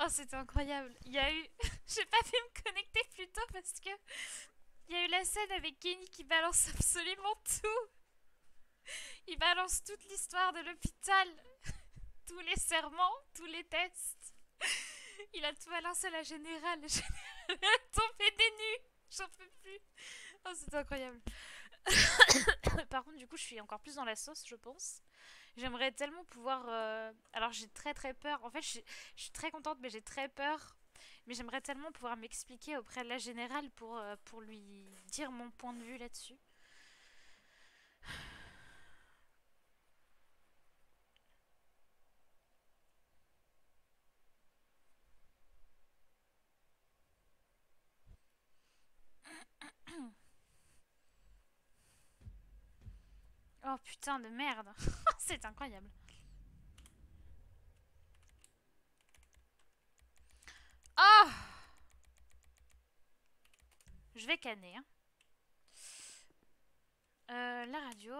Oh, c'était incroyable. Il y a eu. J'ai pas pu me connecter plus tôt parce que. Il y a eu la scène avec Kenny qui balance absolument tout. Il balance toute l'histoire de l'hôpital, tous les serments, tous les tests. Il a tout balancé à la générale. La générale est tombée des nues. J'en peux plus. Oh, c'est incroyable. Par contre, du coup, je suis encore plus dans la sauce, je pense. J'aimerais tellement pouvoir. Alors, j'ai très très peur. En fait, je suis très contente, mais j'ai très peur. Mais j'aimerais tellement pouvoir m'expliquer auprès de la générale pour lui dire mon point de vue là-dessus. Oh putain de merde. C'est incroyable. Oh, je vais canner. Hein. La radio.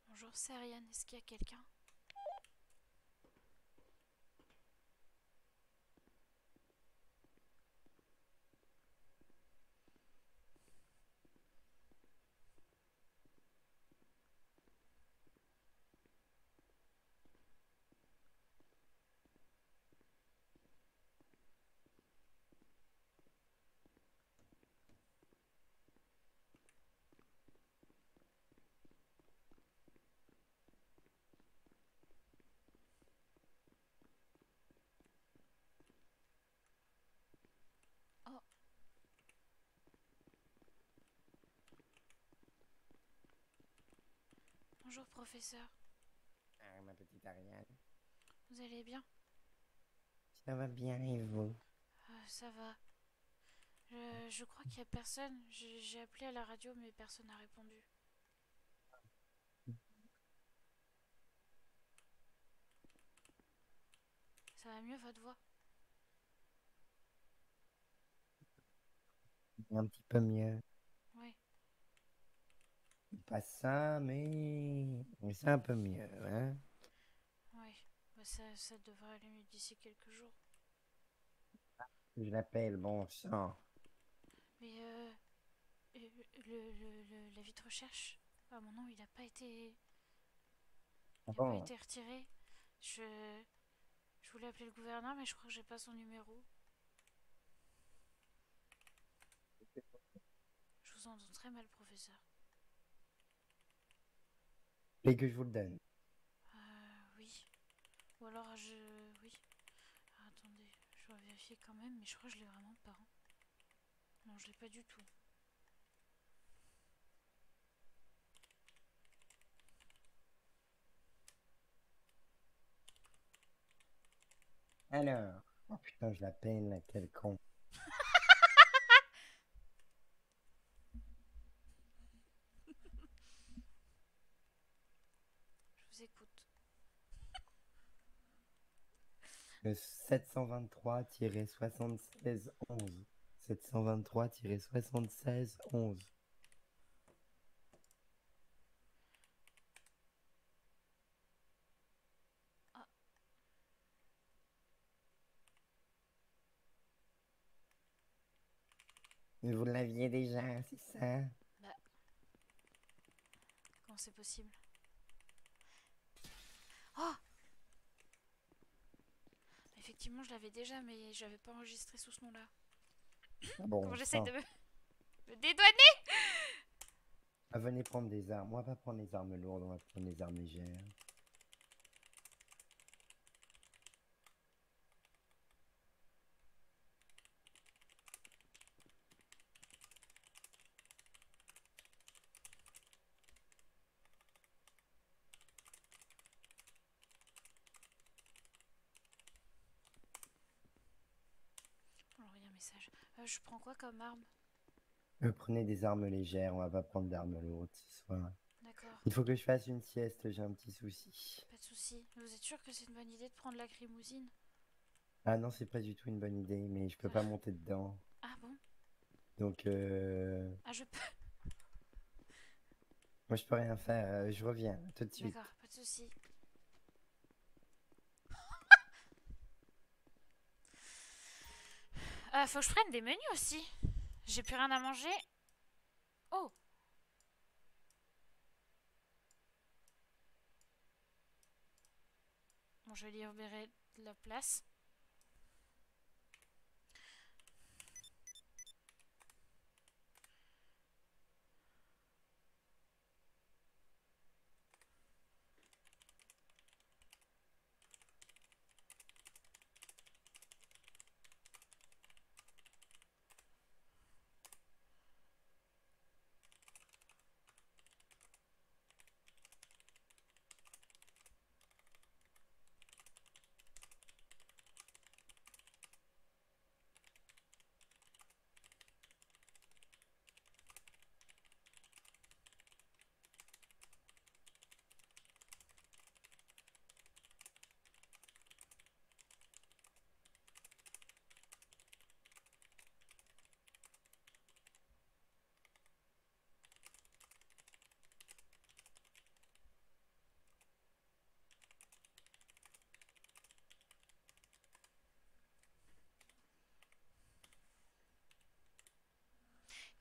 Bonjour, c'est Ariane. Est-ce qu'il y a quelqu'un? Oh, bonjour, professeur. Ah, ma petite Ariane. Vous allez bien? Ça va bien et vous? Ça va. Je crois qu'il y a personne. J'ai appelé à la radio, mais personne n'a répondu. Ça va mieux votre voix? Un petit peu mieux. Oui, Pas ça, mais c'est un peu mieux, hein? oui. Bah, ça devrait aller mieux d'ici quelques jours. Je l'appelle bon sang. Mais la vie de recherche, à mon nom, Ah il a pas bon? été retiré. Je, je voulais appeler le gouverneur, mais je crois que j'ai pas son numéro. Je vous entends très mal, professeur. Et que je vous le donne. Oui. Ou alors oui. Ah, attendez, je dois vérifier quand même, mais je crois que je l'ai vraiment pas. Hein. Non, je l'ai pas du tout. Alors. Oh putain, je l'appelle, quel con. Je vous écoute. Le 723-76-11. 723-76-11. Ah, Mais vous l'aviez déjà, c'est ça? bah, comment c'est possible? Oh, effectivement, je l'avais déjà, mais je l'avais pas enregistré sous ce nom-là. Ah Comment bon j'essaye de sang. me dédouaner? Ah, venez prendre des armes. On va pas prendre les armes lourdes, on va prendre les armes légères. message. Je prends quoi comme arme? Prenez des armes légères, on va pas prendre d'armes lourdes ce soir. D'accord, Il faut que je fasse une sieste, j'ai un petit souci. pas de soucis. Vous êtes sûr que c'est une bonne idée de prendre la crimousine? Ah non, c'est pas du tout une bonne idée, mais je peux pas monter dedans. Ah bon? Donc, Ah, je peux. moi je peux rien faire, je reviens tout de suite. D'accord, pas de soucis. Faut que je prenne des menus aussi. J'ai plus rien à manger. Oh! Bon, je vais libérer de la place.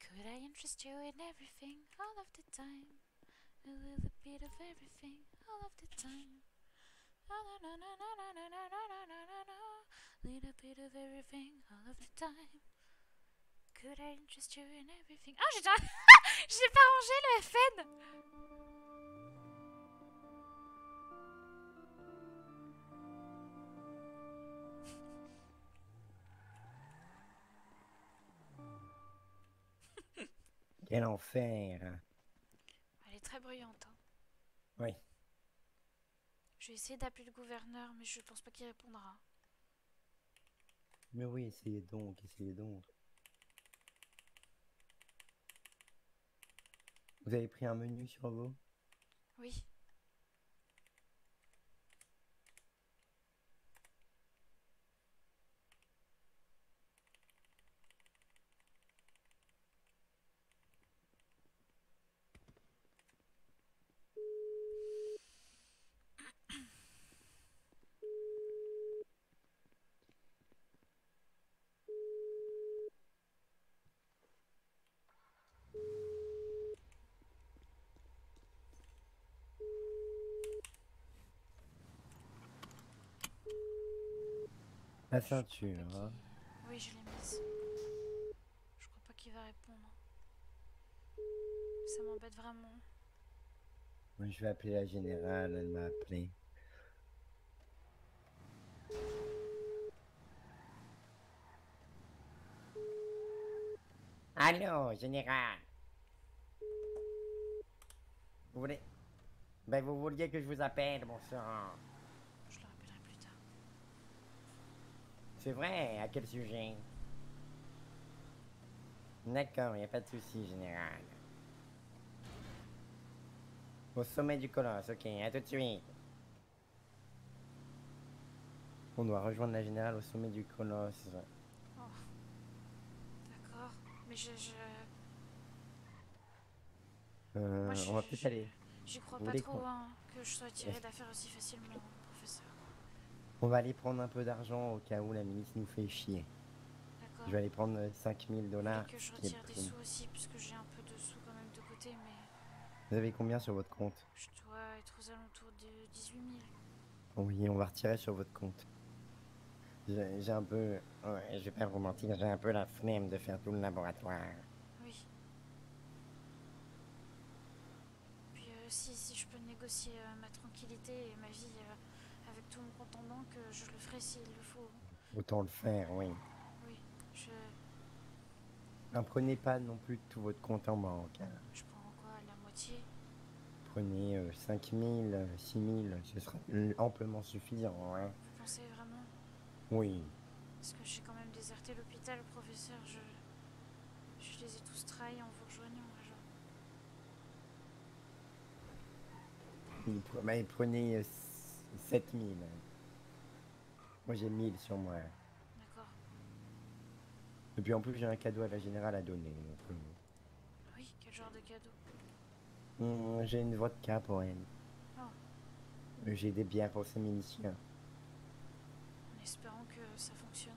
Could I interest you in everything all of the time? A little bit of everything all of the time. Little bit of everything all of the time. Could I interest you in everything? Ah, j'ai pas rangé le FN. Quel enfer! Elle est très bruyante. Hein. Oui. Je vais essayer d'appeler le gouverneur, mais je pense pas qu'il répondra. Mais oui, essayez donc, essayez donc. Vous avez pris un menu sur vous? Oui. La Je crois ceinture, pas hein. qu'il... Oui, je l'ai mise. Je crois pas qu'il va répondre. Ça m'embête vraiment. Moi, je vais appeler la générale, elle m'a appelé. Allô, général. Vous voulez... Ben, vous vouliez que je vous appelle, bon sang. Je le rappellerai plus tard. C'est vrai, à quel sujet? D'accord, y a pas de souci, général. Au sommet du colosse, ok, à tout de suite. On doit rejoindre la générale au sommet du colosse. Oh, d'accord. Mais Moi, On va peut-être aller. j'y crois Vous pas voulez trop, qu'on... hein, que je sois tirée d'affaire aussi facilement, professeur. On va aller prendre un peu d'argent au cas où la milice nous fait chier. D'accord. Je vais aller prendre 5000 Vous voulez dollars. que je qui est le retire des prix. sous aussi, puisque j'ai un peu de sous quand même de côté, mais Vous avez combien sur votre compte? je dois être aux alentours de 18 000. Oui, on va retirer sur votre compte. J'ai un peu... Ouais, je vais pas vous mentir, j'ai un peu la flemme de faire tout le laboratoire. Oui. Puis si je peux négocier ma tranquillité et ma vie avec tout mon compte en banque, je le ferai s'il le faut. Autant le faire, oui. Oui, je N'en prenez pas non plus tout votre compte en banque. Hein. je prends quoi, la moitié? Prenez 5000, 6000, ce sera amplement suffisant. Hein. Vous pensez vraiment? Oui. Parce que j'ai quand même déserté l'hôpital. l'hôpital, professeur. Je les ai tous trahis en vous rejoignant, agent. Il prenait 7000. Moi j'ai 1000 sur moi. D'accord. Et puis en plus j'ai un cadeau à la générale à donner. Donc, Oui, quel genre de cadeau? j'ai une vodka pour elle. Oh, J'ai des bières pour ses miliciens. en espérant que ça fonctionne.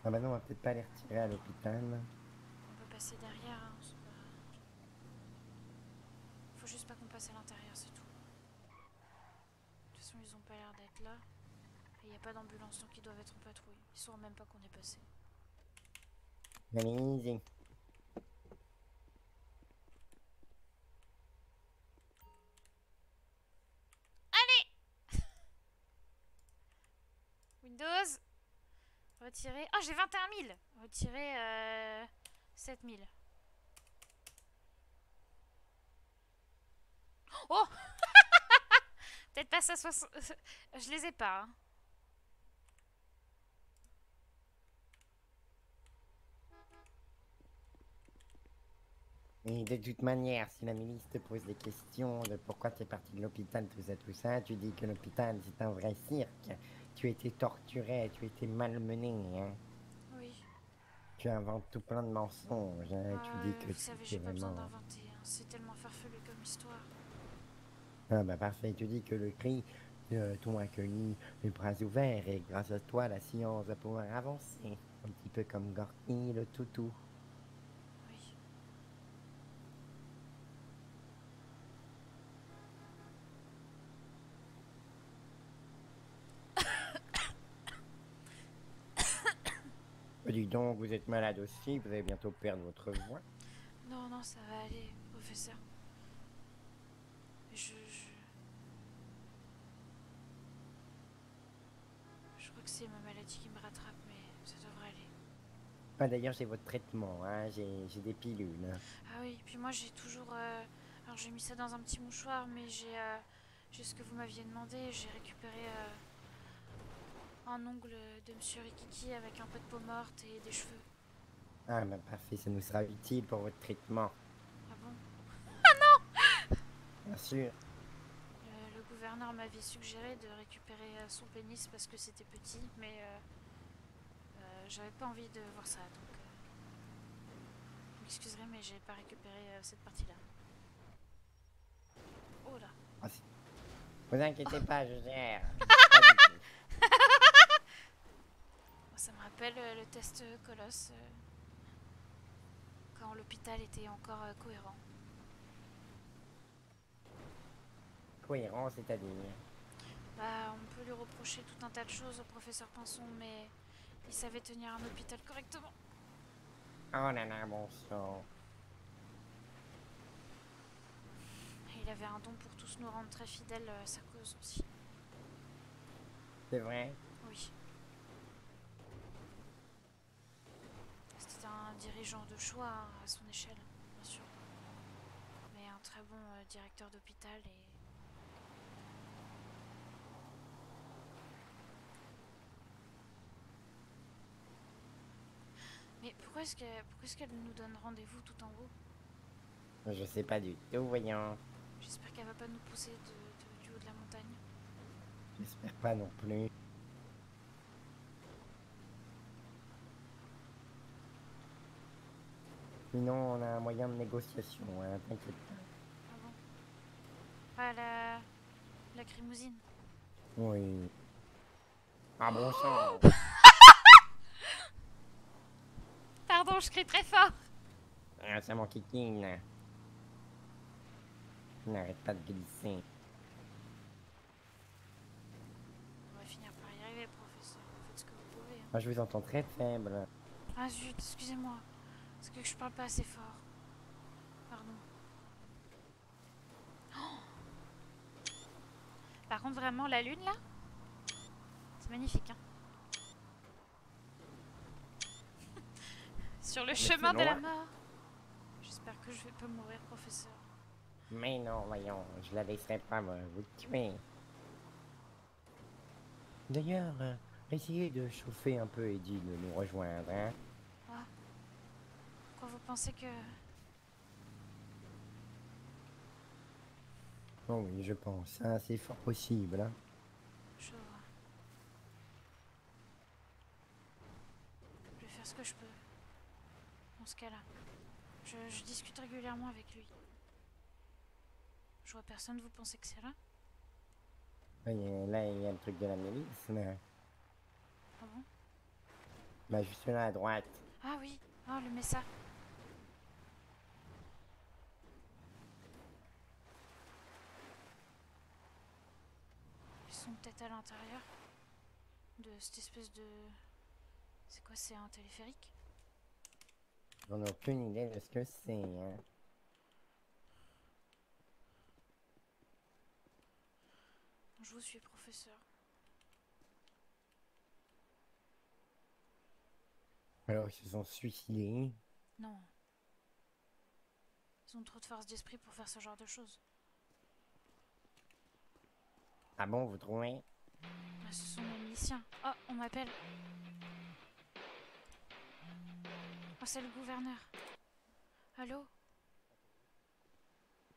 Ah bah non, on va peut-être pas les retirer à l'hôpital. On peut passer derrière, hein, c'est pas... Faut juste pas qu'on passe à l'intérieur, c'est tout. De toute façon, ils ont pas l'air d'être là. Et y a pas d'ambulance, donc ils doivent être en patrouille. Ils sauront même pas qu'on est passé. Allez-y. Windows. Retirer... Ah, j'ai 21 000. Retirer 7 000. Oh. Peut-être pas ça 60... Je les ai pas, hein. Et de toute manière, si la milice te pose des questions de pourquoi tu es parti de l'hôpital, tout ça, tu dis que l'hôpital c'est un vrai cirque. Tu étais torturé, tu étais malmené, hein. Oui. Tu inventes tout plein de mensonges, hein. Tu dis que Vous tu savez, étais j'ai pas besoin vraiment... d'inventer, hein. C'est tellement farfelu comme histoire. Ah bah parfait, tu dis que le cri t'ont accueilli les bras ouverts et grâce à toi, la science va pouvoir avancer. Un petit peu comme Gorky, le toutou. Oui. Dis donc, vous êtes malade aussi, vous allez bientôt perdre votre voix. Non, non, ça va aller, professeur. Je crois que c'est ma maladie qui me rattrape, mais ça devrait aller. Ah, d'ailleurs, j'ai votre traitement, hein. J'ai des pilules. Ah oui, puis moi j'ai toujours... Alors j'ai mis ça dans un petit mouchoir, mais j'ai ce que vous m'aviez demandé. J'ai récupéré un ongle de Monsieur Rikiki avec un peu de peau morte et des cheveux. Ah bah parfait, ça nous sera utile pour votre traitement. Ah bon? Bien sûr. Le gouverneur m'avait suggéré de récupérer son pénis parce que c'était petit, mais j'avais pas envie de voir ça, donc... vous m'excuserez, mais j'ai pas récupéré cette partie-là. Oh là! Ah, vous inquiétez pas, je gère. Pas du tout. Ça me rappelle le test Colosse, quand l'hôpital était encore cohérent. Cohérent, c'est-à-dire. Bah, on peut lui reprocher tout un tas de choses au professeur Pinson, mais il savait tenir un hôpital correctement. Oh là là, bon sang. Et il avait un don pour tous nous rendre très fidèles à sa cause aussi. C'est vrai? Oui. C'était un dirigeant de choix hein, à son échelle, bien sûr. Mais un très bon directeur d'hôpital et... Mais pourquoi est-ce qu'elle nous donne rendez-vous tout en haut? Je sais pas du tout, voyons. J'espère qu'elle va pas nous pousser du haut de la montagne. J'espère pas non plus. Sinon, on a un moyen de négociation, hein, t'inquiète pas. Ah bon? Ah, la crimousine. Oui. Ah bon sang. Pardon, je crie très fort. Ah, ça m'enquiquine. N'arrête pas de glisser. On va finir par y arriver, professeur. Faites ce que vous pouvez. Hein. Moi, je vous entends très faible. Ah zut, excusez-moi. Est-ce que je parle pas assez fort? Pardon. Oh, par contre, vraiment, la lune, là, c'est magnifique, hein. Sur le Mais chemin c'est de la loin. mort. J'espère que je vais pas mourir, professeur. Mais non, voyons, je la laisserai pas vous tuer. D'ailleurs, essayez de chauffer un peu Eddie de nous rejoindre, hein. Ah, pourquoi vous pensez que... Oh oui, je pense, hein, c'est fort possible, hein. Je vois. Je vais faire ce que je peux. Dans ce cas-là. Je discute régulièrement avec lui. Je vois personne, vous pensez que c'est là? Là, il y a le truc de la milice, là. Ah bon? Bah, juste là à droite. Ah oui, oh le Messa. Ils sont peut-être à l'intérieur de cette espèce de... C'est quoi, c'est un téléphérique? On n'a aucune idée de ce que c'est, hein. Je vous suis, professeur. Alors, ils se sont suicidés. Non. Ils ont trop de force d'esprit pour faire ce genre de choses. Ah bon, vous trouvez? Ah, ce sont des miliciens. Oh, on m'appelle. Oh, c'est le gouverneur. Allô?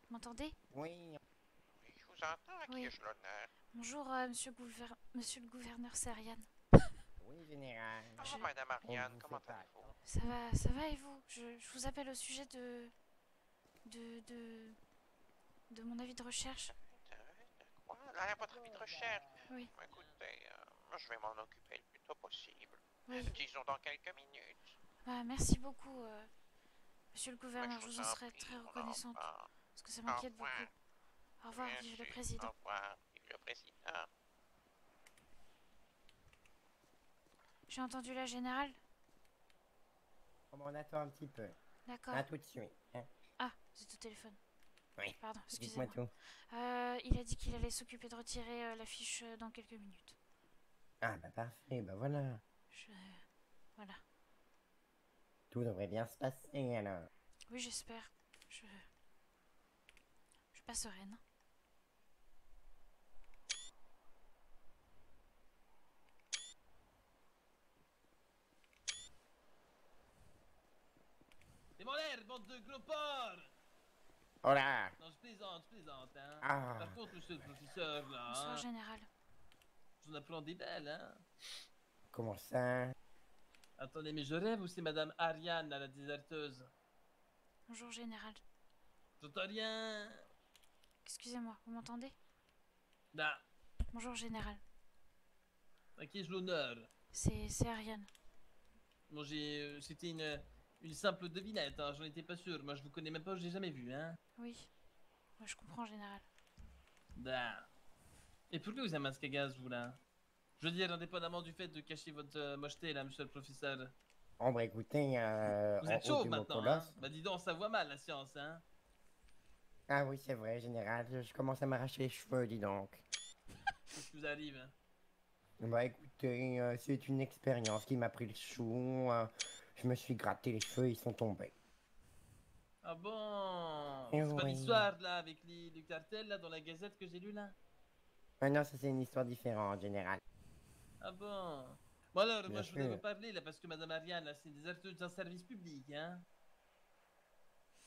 Vous m'entendez? Oui, Oui, je vous entends, à qui Oui. ai-je l'honneur? Bonjour, monsieur le gouverneur, c'est Ariane. oui, général. Ah, Madame On Ariane, vous comment fait pas allez-vous? Ça va et vous? Je vous appelle au sujet de, de, de mon avis de recherche. De quoi? Là, votre avis de recherche? Oui, Écoutez, je vais m'en occuper le plus tôt possible. oui. Disons dans quelques minutes. Bah, merci beaucoup, monsieur le Mais gouverneur. je Je vous vous en en serais prie, très on en reconnaissante. parle. Parce que ça Au m'inquiète revoir. beaucoup. Au revoir, Bien vive le sûr. président. Au revoir. Vive le président. J'ai entendu la générale? On attend un petit peu. D'accord. À tout de suite, hein. Ah, c'est au téléphone. Oui, Pardon, dites-moi excusez-moi. tout. Il a dit qu'il allait s'occuper de retirer l'affiche dans quelques minutes. Ah, bah parfait, bah voilà. Je... Voilà. Tout devrait bien se passer, alors. Oui, j'espère. Je... Je suis pas sereine. Et mon l'air, bande de gros porcs! Oh là! Non, je plaisante, hein. Ah! Par contre, monsieur le professeur, là, Bonsoir, hein, général. je vous en apprends des belles, hein. Comment ça? Attendez, mais je rêve ou c'est madame Ariane, là, la déserteuse? Bonjour, général. J'entends rien. Excusez-moi, vous m'entendez? Là, Bonjour, général. à qui ai-je l'honneur? C'est Ariane. Bon, c'était une simple devinette, hein, j'en étais pas sûr. Moi, je vous connais même pas, je l'ai jamais vu, hein. Oui. Ouais, je comprends, général. Là. Et pourquoi vous avez un masque à gaz, vous, là? Je veux dire, indépendamment du fait de cacher votre mocheté, là, monsieur le professeur. Oh, bah écoutez, Vous en êtes haut chauve de mon maintenant, colosse. hein? Bah, dis donc, ça voit mal, la science, hein? Ah oui, c'est vrai, général, je commence à m'arracher les cheveux, dis donc. Qu'est-ce qui vous arrive, hein? Bah écoutez, c'est une expérience qui m'a pris le chou. Je me suis gratté les cheveux, ils sont tombés. Ah bon? Eh C'est pas oui. l'histoire là avec le cartel là dans la gazette que j'ai lu là? Ah non, ça c'est une histoire différente, général. Ah bon? Bon alors, Bien moi je voulais vous sûr. parler là parce que Madame Ariane là c'est une déserteuse d'un service public, hein?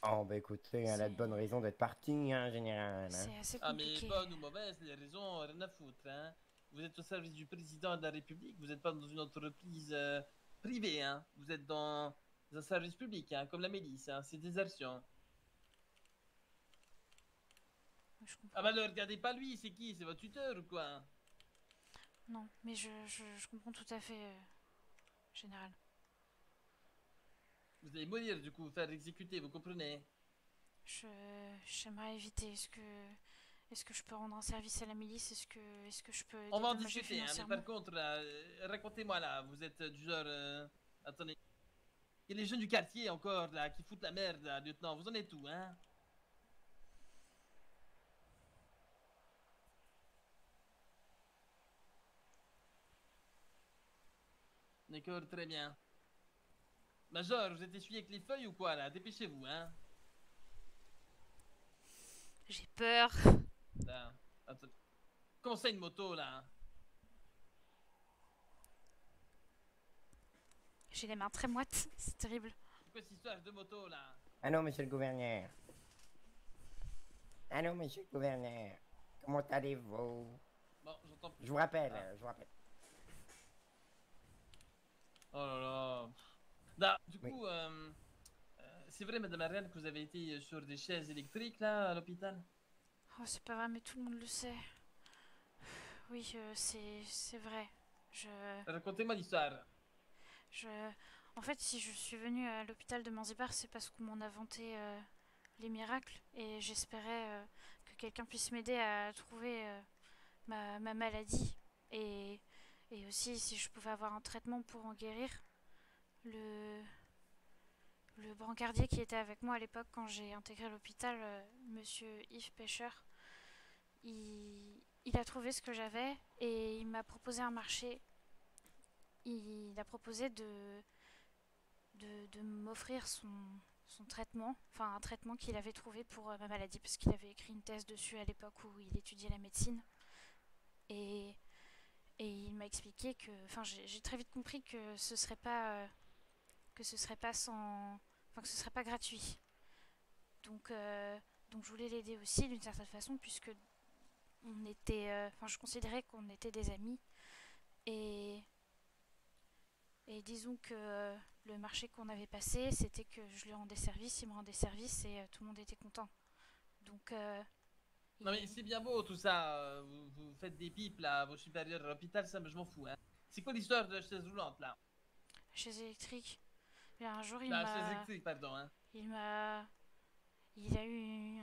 Oh, bah écoutez, elle a de bonnes raisons d'être partie, hein, général. Hein. C'est assez Ah mais compliqué. bonne ou mauvaise, les raisons, rien à foutre, hein? Vous êtes au service du président de la République, vous n'êtes pas dans une entreprise privée, hein? Vous êtes dans un service public, hein, comme la milice, hein? C'est désertion. Je comprends. Ah bah alors, regardez pas lui, c'est qui? C'est votre tuteur ou quoi? Non, mais je comprends tout à fait, général. Vous allez mourir du coup, vous faire exécuter, vous comprenez? J'aimerais éviter. Est-ce que je peux rendre un service à la milice? Est-ce que je peux On va en dédommager discuter, hein, mais financièrement? par contre, là, racontez-moi là, vous êtes du genre. Attendez. Il y a les jeunes du quartier encore, là, qui foutent la merde, là, lieutenant. Vous en êtes où, hein? D'accord, très bien. Major, vous êtes essuyé avec les feuilles ou quoi là? Dépêchez-vous, hein. J'ai peur. Là. Attends. Comment ça une moto là? J'ai les mains très moites, c'est terrible. C'est quoi cette histoire de moto là? Allô, monsieur le gouverneur. Allô, monsieur le gouverneur. Comment allez-vous? Bon, j'entends plus. Je vous rappelle, Ah. je vous rappelle. Oh là là. Là, du Oui. coup, c'est vrai, madame la reine, que vous avez été sur des chaises électriques là à l'hôpital? Oh, c'est pas vrai, mais tout le monde le sait. Oui, c'est vrai. Je... Racontez-moi l'histoire. Je... En fait, si je suis venue à l'hôpital de Manzibar, c'est parce qu'on m'en a vanté les miracles et j'espérais que quelqu'un puisse m'aider à trouver ma maladie et aussi si je pouvais avoir un traitement pour en guérir. Le, le brancardier qui était avec moi à l'époque quand j'ai intégré l'hôpital, monsieur Yves Pêcheur, il a trouvé ce que j'avais et il m'a proposé un marché. Il a proposé de m'offrir son traitement, enfin un traitement qu'il avait trouvé pour ma maladie, parce qu'il avait écrit une thèse dessus à l'époque où il étudiait la médecine. Et, et il m'a expliqué que, enfin j'ai très vite compris que ce serait pas sans, enfin que ce serait pas gratuit. Donc, donc je voulais l'aider aussi d'une certaine façon, puisque on était, enfin je considérais qu'on était des amis. Et, et disons que le marché qu'on avait passé, c'était que je lui rendais service, il me rendait service et tout le monde était content. Donc, Non mais c'est bien beau tout ça, vous faites des pipes là, à vos supérieurs à l'hôpital, ça, mais je m'en fous, hein. C'est quoi l'histoire de la chaise roulante là? la chaise électrique, et un jour La chaise électrique, pardon, hein. il m'a, il a eu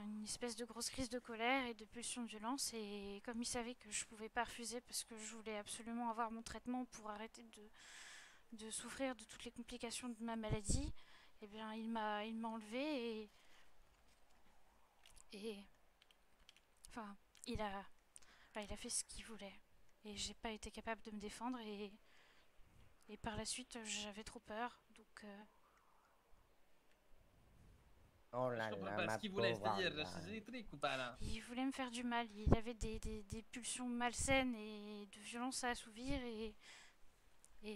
une espèce de grosse crise de colère et de pulsion de violence et comme il savait que je pouvais pas refuser parce que je voulais absolument avoir mon traitement pour arrêter de souffrir de toutes les complications de ma maladie, eh bien il m'a enlevé et enfin il a, enfin, il a fait ce qu'il voulait et j'ai pas été capable de me défendre et par la suite j'avais trop peur donc Oh Je là comprends là, pas ma ce qu'il voulait, pauvre c'est-à-dire la chaise Anna. électrique ou pas là? il voulait me faire du mal. Il avait des pulsions malsaines et de violence à assouvir et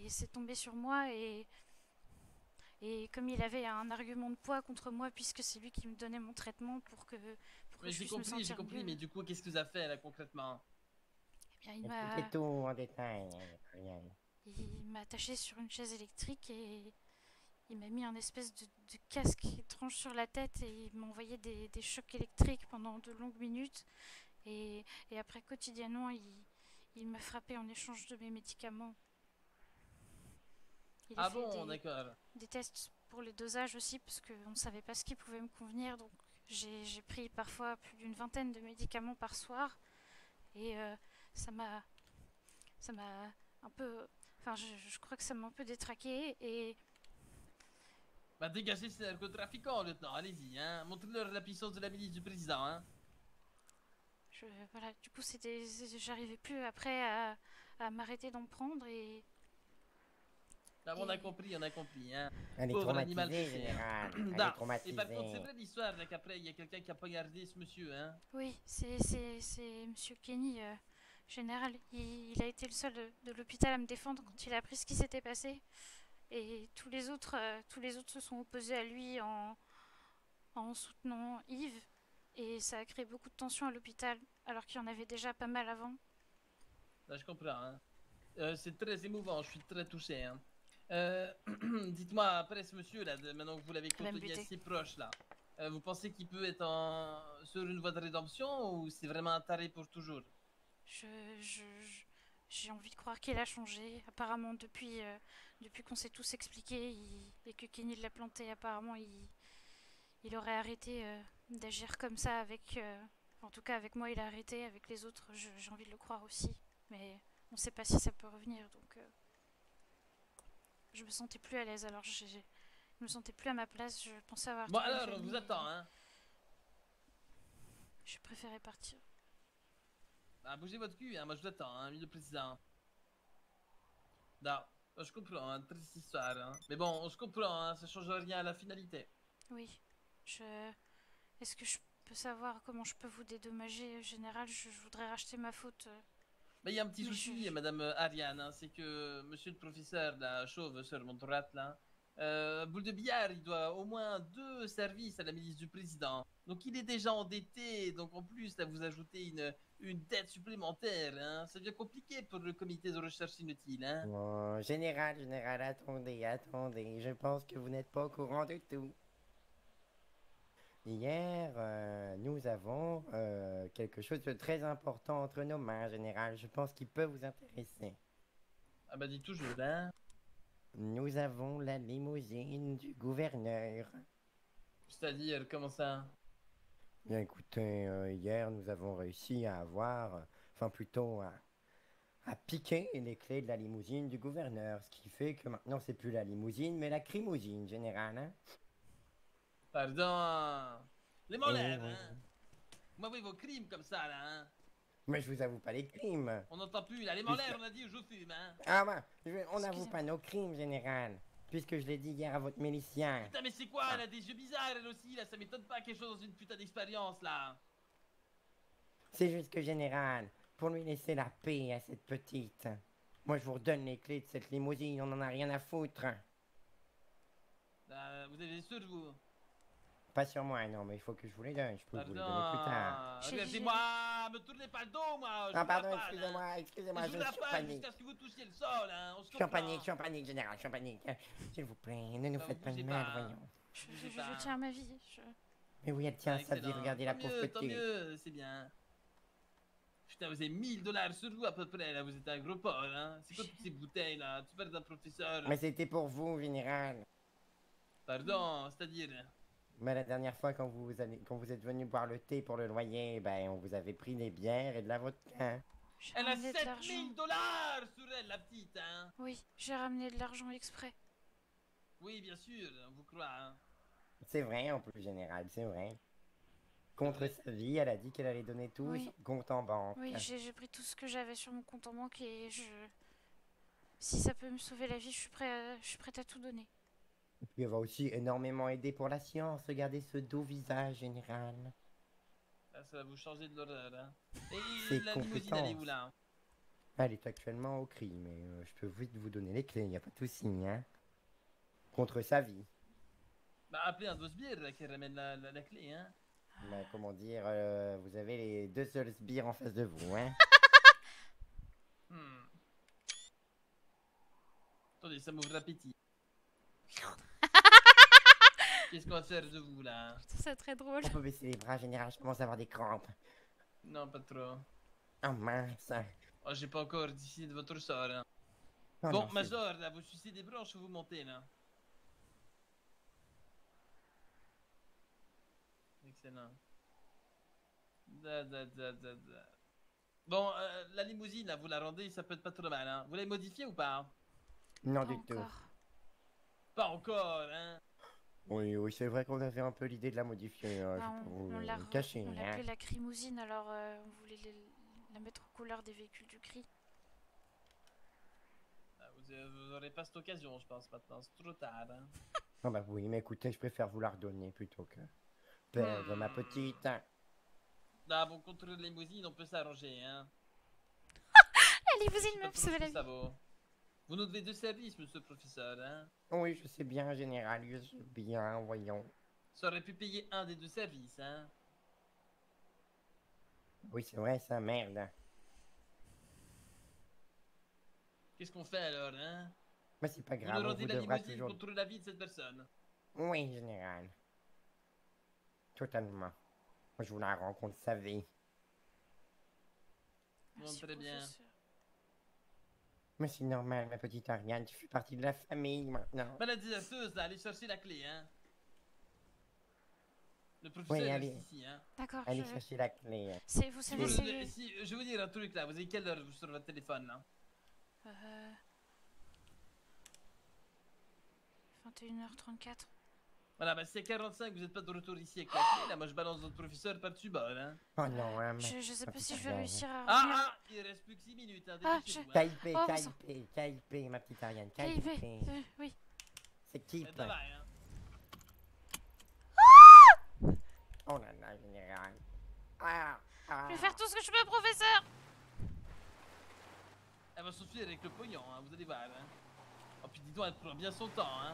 c'est tombé sur moi et comme il avait un argument de poids contre moi puisque c'est lui qui me donnait mon traitement pour que Mais je puisse me j'ai sentir compris, mieux, mais du coup, qu'est-ce que vous avez fait là concrètement? eh bien Expliquez tout en détail, rien. il m'a attaché sur une chaise électrique et il m'a mis un espèce de casque étrange sur la tête et il m'a envoyé des chocs électriques pendant de longues minutes et après quotidiennement il m'a frappé en échange de mes médicaments. Il a Ah fait bon, d'accord. des tests pour les dosages aussi parce qu'on ne savait pas ce qui pouvait me convenir. Donc j'ai pris parfois plus d'une vingtaine de médicaments par soir et ça m'a ça m'a un peu... Enfin je crois que ça m'a un peu détraqué et Bah dégagez ces narcotrafiquants, lieutenant, allez-y, hein. Montrez-leur la puissance de la milice du président, hein. voilà, du coup j'arrivais plus après à m'arrêter d'en prendre Ah, et on a compris, hein. Elle est Pauvre animal traumatisée, péché, hein. général. Elle est Da. Et traumatisée. par contre, c'est vrai l'histoire là qu'après, il y a quelqu'un qui a poignardé ce monsieur, hein. oui, c'est Monsieur Kenny, général. Il a été le seul de l'hôpital à me défendre quand il a appris ce qui s'était passé. Et tous les autres se sont opposés à lui en soutenant Yves. Et ça a créé beaucoup de tensions à l'hôpital, alors qu'il y en avait déjà pas mal avant. Là, je comprends, hein. C'est très émouvant, je suis très touché, hein. Dites-moi, après ce monsieur là, maintenant que vous l'avez Il va me côtoyé buter. assez proche là, vous pensez qu'il peut être sur une voie de rédemption ou c'est vraiment un taré pour toujours? Je, je, j'ai envie de croire qu'il a changé. Apparemment, depuis qu'on s'est tous expliqué et que Kenny l'a planté, apparemment, il aurait arrêté d'agir comme ça avec. En tout cas, avec moi, il a arrêté. Avec les autres, j'ai envie de le croire aussi. Mais on sait pas si ça peut revenir. Donc, je me sentais plus à l'aise. Alors, je me sentais plus à ma place. Je pensais avoir Bon trouvé une alors, on famille. vous attend, hein. Je préférais partir. Ah, bougez votre cul, hein, moi je vous attends, hein, le président. Da. Je comprends, hein, triste histoire. Hein. Mais bon, je comprends, hein, ça change rien à la finalité. Oui, je... Est-ce que je peux savoir comment je peux vous dédommager, général? Je voudrais racheter ma faute. Mais il y a un petit Mais souci, madame Ariane, hein, c'est que monsieur le professeur, la chauve sur mon droite, là, boule de billard, il doit au moins 2 services à la milice du président. Donc il est déjà endetté, donc en plus, là, vous ajoutez une dette supplémentaire, hein. Ça devient compliqué pour le comité de recherche inutile, hein. Oh, général, attendez. Je pense que vous n'êtes pas au courant de tout. Hier, nous avons quelque chose de très important entre nos mains, général. Je pense qu'il peut vous intéresser. Ah bah, dis toujours, hein. Nous avons la limousine du gouverneur. C'est-à-dire, comment ça? Bien écoutez, hier, nous avons réussi à avoir, enfin plutôt à piquer les clés de la limousine du gouverneur. Ce qui fait que maintenant, c'est plus la limousine, mais la crimousine, général. Hein? Pardon. Les molaires, oui. hein. Vous m'avez vos crimes comme ça, là, hein. Mais je vous avoue pas les crimes. On n'entend plus, là. Les molaires, on a dit, je fume, hein. Ah bah, on n'avoue Excusez-moi. pas nos crimes, général. Puisque je l'ai dit hier à votre milicien. Putain, mais c'est quoi? Elle a des yeux bizarres, elle aussi, là. Ça m'étonne pas quelque chose dans une putain d'expérience, là. C'est juste que, général, pour lui laisser la paix à cette petite. Moi, je vous redonne les clés de cette limousine, on en a rien à foutre. Vous avez sur vous. Pas sur moi, non, mais il faut que je vous les donne. Je peux vous les donner plus tard. J'ai- Regardez-moi, me tournez pas le dos, moi. Ah, pardon, vous excusez-moi, Je je vous suis en rappelle panique. jusqu'à ce que vous touchiez le sol, hein. On se Je suis en comprend. panique, général, je suis en panique. S'il vous plaît, ne nous Non, faites pas de bougez mal, pas. voyons. Je tiens à ma vie. Mais oui, elle tient à sa vie, Excellent. regardez la Tant pauvre mieux, tant petite. mieux, c'est bien. Putain, vous avez 1000 $ sur vous à peu près, là. Vous êtes un gros porc, hein. C'est quoi toutes ces bouteilles, là? Tu parles d'un professeur. Mais c'était pour vous, général. Pardon, c'est-à-dire. Mais la dernière fois, quand vous êtes venu boire le thé pour le loyer, ben, on vous avait pris des bières et de la vodka. J'ai Elle a ramené de 7000 l'argent. $ sur elle, la petite, hein. Oui, j'ai ramené de l'argent exprès. Oui, bien sûr, on vous croit, hein. C'est vrai, en plus, général, c'est vrai. Contre sa vie, elle a dit qu'elle allait donner tout Oui. son compte en banque. Oui, j'ai pris tout ce que j'avais sur mon compte en banque et si ça peut me sauver la vie, je suis prête à tout donner. Et puis elle va aussi énormément aider pour la science. Regardez ce doux visage, général. Là, ça va vous changer de l'horreur, hein. Ses Et la limousine, elle est où, compétences. là? Elle est actuellement au cri, mais je peux vite vous donner les clés, y a pas de souci, hein. Contre sa vie. Bah, appelez un dosbire, là, qui ramène la clé, hein. Bah, comment dire, vous avez les 2 seuls sbires en face de vous, hein. Hmm. Attendez, ça m'ouvre l'appétit. Qu'est-ce qu'on va faire de vous, là? C'est très drôle. On peut baisser les bras, général, je commence à avoir des crampes. Non, pas trop. Oh mince. Oh, j'ai pas encore décidé de votre sort, hein. Oh, Bon, non, c'est- Major, là, vous sucez des branches ou vous montez, là? Excellent. Da. Bon, la limousine, là, vous la rendez, ça peut être pas trop mal, hein. Vous l'avez modifiée ou pas? Non, Pas du tout. encore. Pas encore, hein. Oui, c'est vrai qu'on avait un peu l'idée de la modifier. Je Bah, vais pas vous on le l'a cacher, on hein. l'appelait la crimousine, alors on voulait la mettre aux couleurs des véhicules du cri. Ah, vous aurez pas cette occasion, je pense, maintenant. C'est trop tard, hein. Ah bah oui, mais écoutez, je préfère vous la redonner plutôt que perdre ma petite. Là, bon, contre la limousine, on peut s'arranger, hein. La limousine C'est me pas trop sauver ce la que ça vie. vaut. Vous nous devez 2 services, monsieur le professeur, hein. Oui, je sais bien, général, je sais bien, voyons. Ça aurait pu payer un des 2 services, hein. Oui, c'est vrai, ça, merde. Qu'est-ce qu'on fait alors, hein? Mais c'est pas Vous grave, nous on rendez vous la devra limousine toujours... contre la vie de cette personne. Oui, général. Totalement. Moi, je vous la rends contre sa vie. Bon, Merci, très bien. professeur. Mais c'est normal, ma petite Ariane, tu fais partie de la famille maintenant. Maladie déserteuse, là, allez chercher la clé, hein. Le professeur allez. reste ici, hein. D'accord, Allez chercher la clé. vous Si savez, vous, c'est... si, je vais vous dire un truc, là. Vous avez quelle heure sur votre téléphone, là? 21h34. Voilà, bah si à 45 vous n'êtes pas de retour ici avec la clé, là moi je balance votre professeur par-dessus bas, hein. Oh non, hein, Je sais pas si je vais Ariane. réussir à Ah revenir. ah, il reste plus que 6 minutes, hein, Ah, dépêchez-vous, hein. KIP, Oh, bon sang. KIP, ma petite Ariane, KIP, KIP. oui. C'est Keep. Faites travail, hein. Oh là là, général. Ah, ah. Je vais faire tout ce que je peux, professeur. Elle va s'enfuir avec le pognon, hein, vous allez voir, hein. Oh puis dis donc, elle prend bien son temps, hein.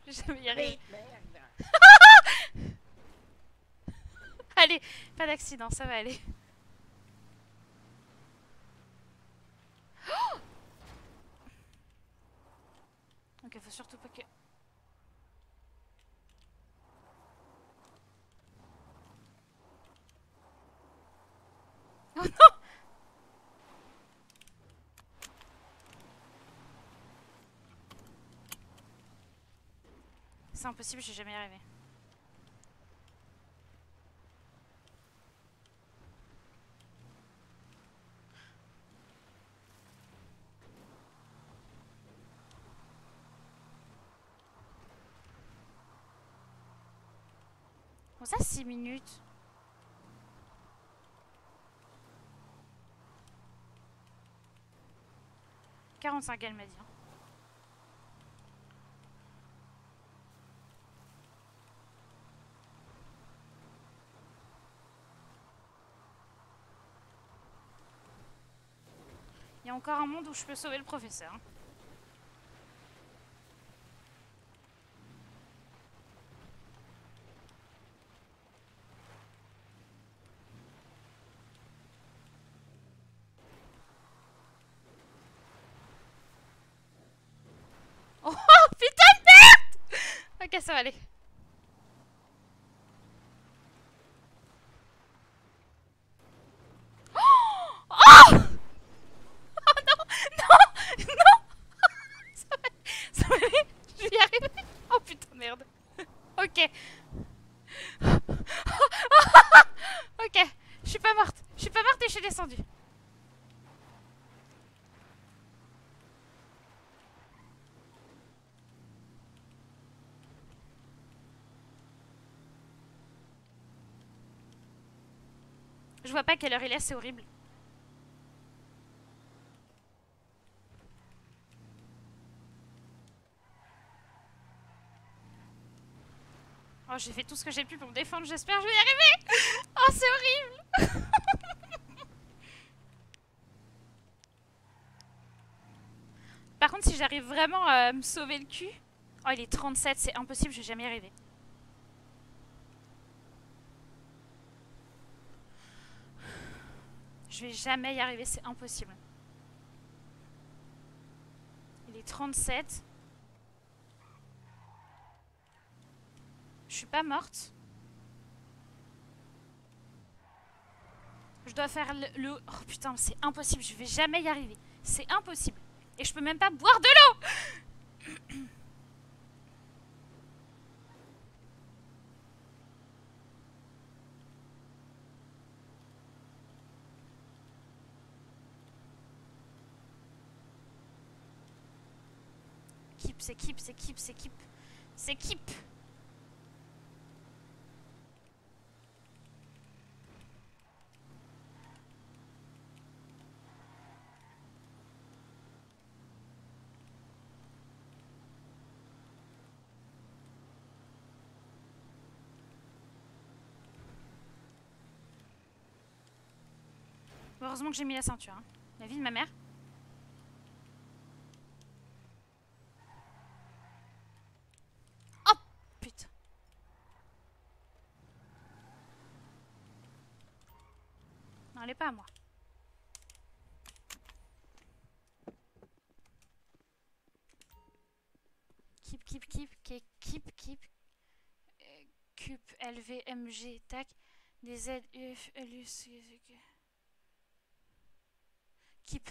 Je vais jamais y arriver. Mais merde. Allez, pas d'accident, ça va aller. Ok, faut surtout pas que... Oh non! C'est impossible, je vais jamais y arriver. Bon, ça 6 minutes. « 45, elle m'a dit. Hein. Il y a encore un monde où je peux sauver le professeur. Hein. Oh putain de merde! Ok, ça va aller. Oh! Oh non! Non! Non! Ça va aller. Je vais y arriver. Oh putain de merde. Ok. Ok. Je suis pas morte. Je suis pas morte et je suis descendue. Je vois pas quelle heure il est, c'est horrible. Oh, j'ai fait tout ce que j'ai pu pour me défendre, j'espère que je vais y arriver. Oh, c'est horrible. Par contre, si j'arrive vraiment à me sauver le cul... Oh, il est 37, c'est impossible, je vais jamais y arriver. Je vais jamais y arriver, c'est impossible. Il est 37. Je suis pas morte. Je dois faire le... Oh putain, c'est impossible, je vais jamais y arriver. C'est impossible. Et je peux même pas boire de l'eau. C'est keep, c'est keep, c'est keep. C'est keep. Heureusement que j'ai mis la ceinture. Hein. La vie de ma mère. Oh putain. Non, elle est pas à moi. Keep, keep, keep, keep, keep. Cup, LV, MG, tac. Des Z, UF, LUS. Keep.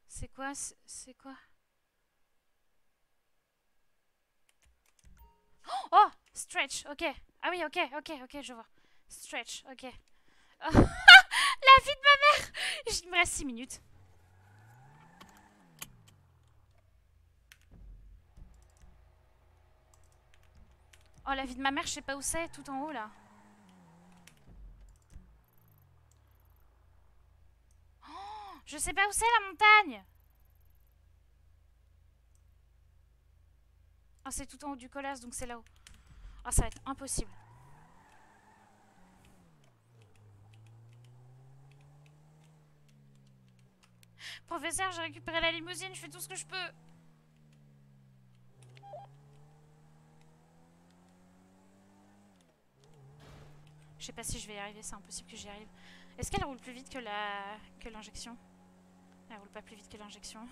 C'est quoi? C'est quoi? Oh! Stretch, ok. Ah oui, ok, ok, ok, je vois. Stretch, ok. La vie de ma mère! Il me reste 6 minutes. Oh, la vie de ma mère, je sais pas où c'est, tout en haut là. Oh, je sais pas où c'est la montagne. Ah, c'est tout en haut du colasse, donc c'est là-haut. Ah, ça va être impossible. Professeur, j'ai récupéré la limousine, je fais tout ce que je peux. Je sais pas si je vais y arriver, c'est impossible que j'y arrive. Est-ce qu'elle roule plus vite que l'injection? Elle roule pas plus vite que l'injection.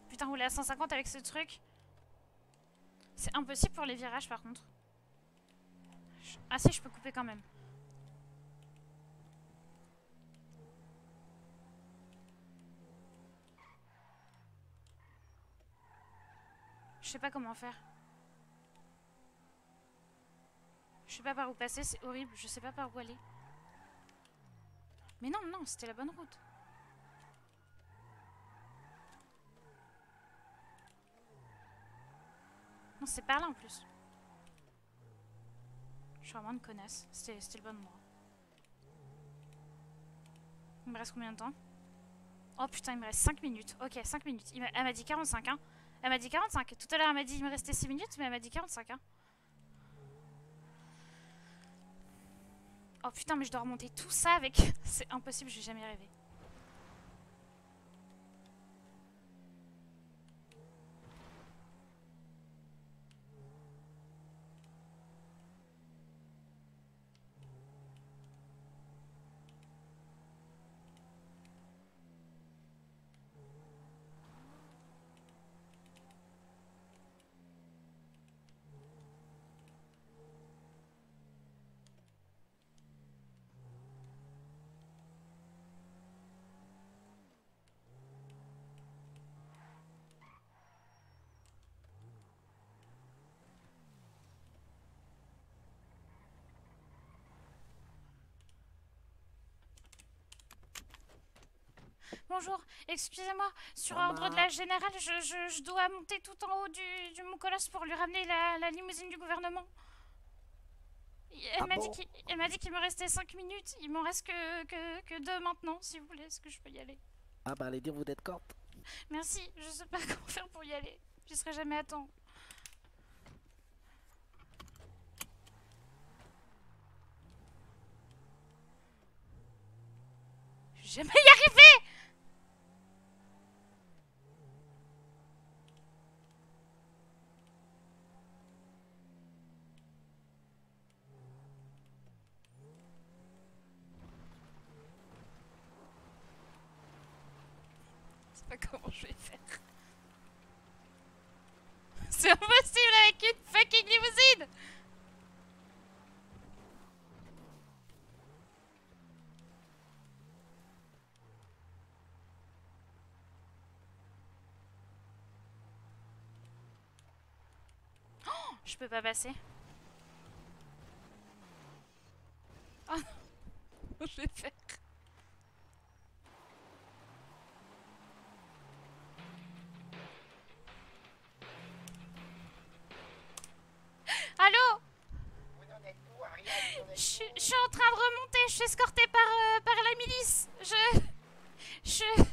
Putain, rouler à 150 avec ce truc. C'est impossible pour les virages par contre. Ah si, je peux couper quand même. Je sais pas comment faire. Je sais pas par où passer, c'est horrible. Je sais pas par où aller. Mais non, non, c'était la bonne route. Non, c'est par là en plus. Je suis vraiment une connasse. C'était le bon endroit. Il me reste combien de temps? Oh putain, il me reste 5 minutes. Ok, 5 minutes. Elle m'a dit 45, hein. Elle m'a dit 45. Tout à l'heure, elle m'a dit il me restait 6 minutes, mais elle m'a dit 45, hein. Oh putain, mais je dois remonter tout ça avec... C'est impossible, je vais jamais y arriver. Bonjour, excusez-moi, sur ordre de la générale, je dois monter tout en haut du Mont Colosse pour lui ramener la limousine du gouvernement. Elle m'a dit qu'il me restait 5 minutes, il m'en reste que 2 maintenant, si vous voulez, est-ce que je peux y aller? Ah bah allez dire vous êtes quand? Merci, je sais pas comment faire pour y aller, j'y serai jamais à temps. Je vais jamais y arriver! Je sais pas comment je vais faire. C'est impossible avec une fucking limousine! Oh, je peux pas passer. Oh non, je vais faire. Allô? Je suis en train de remonter, je suis escortée par la milice.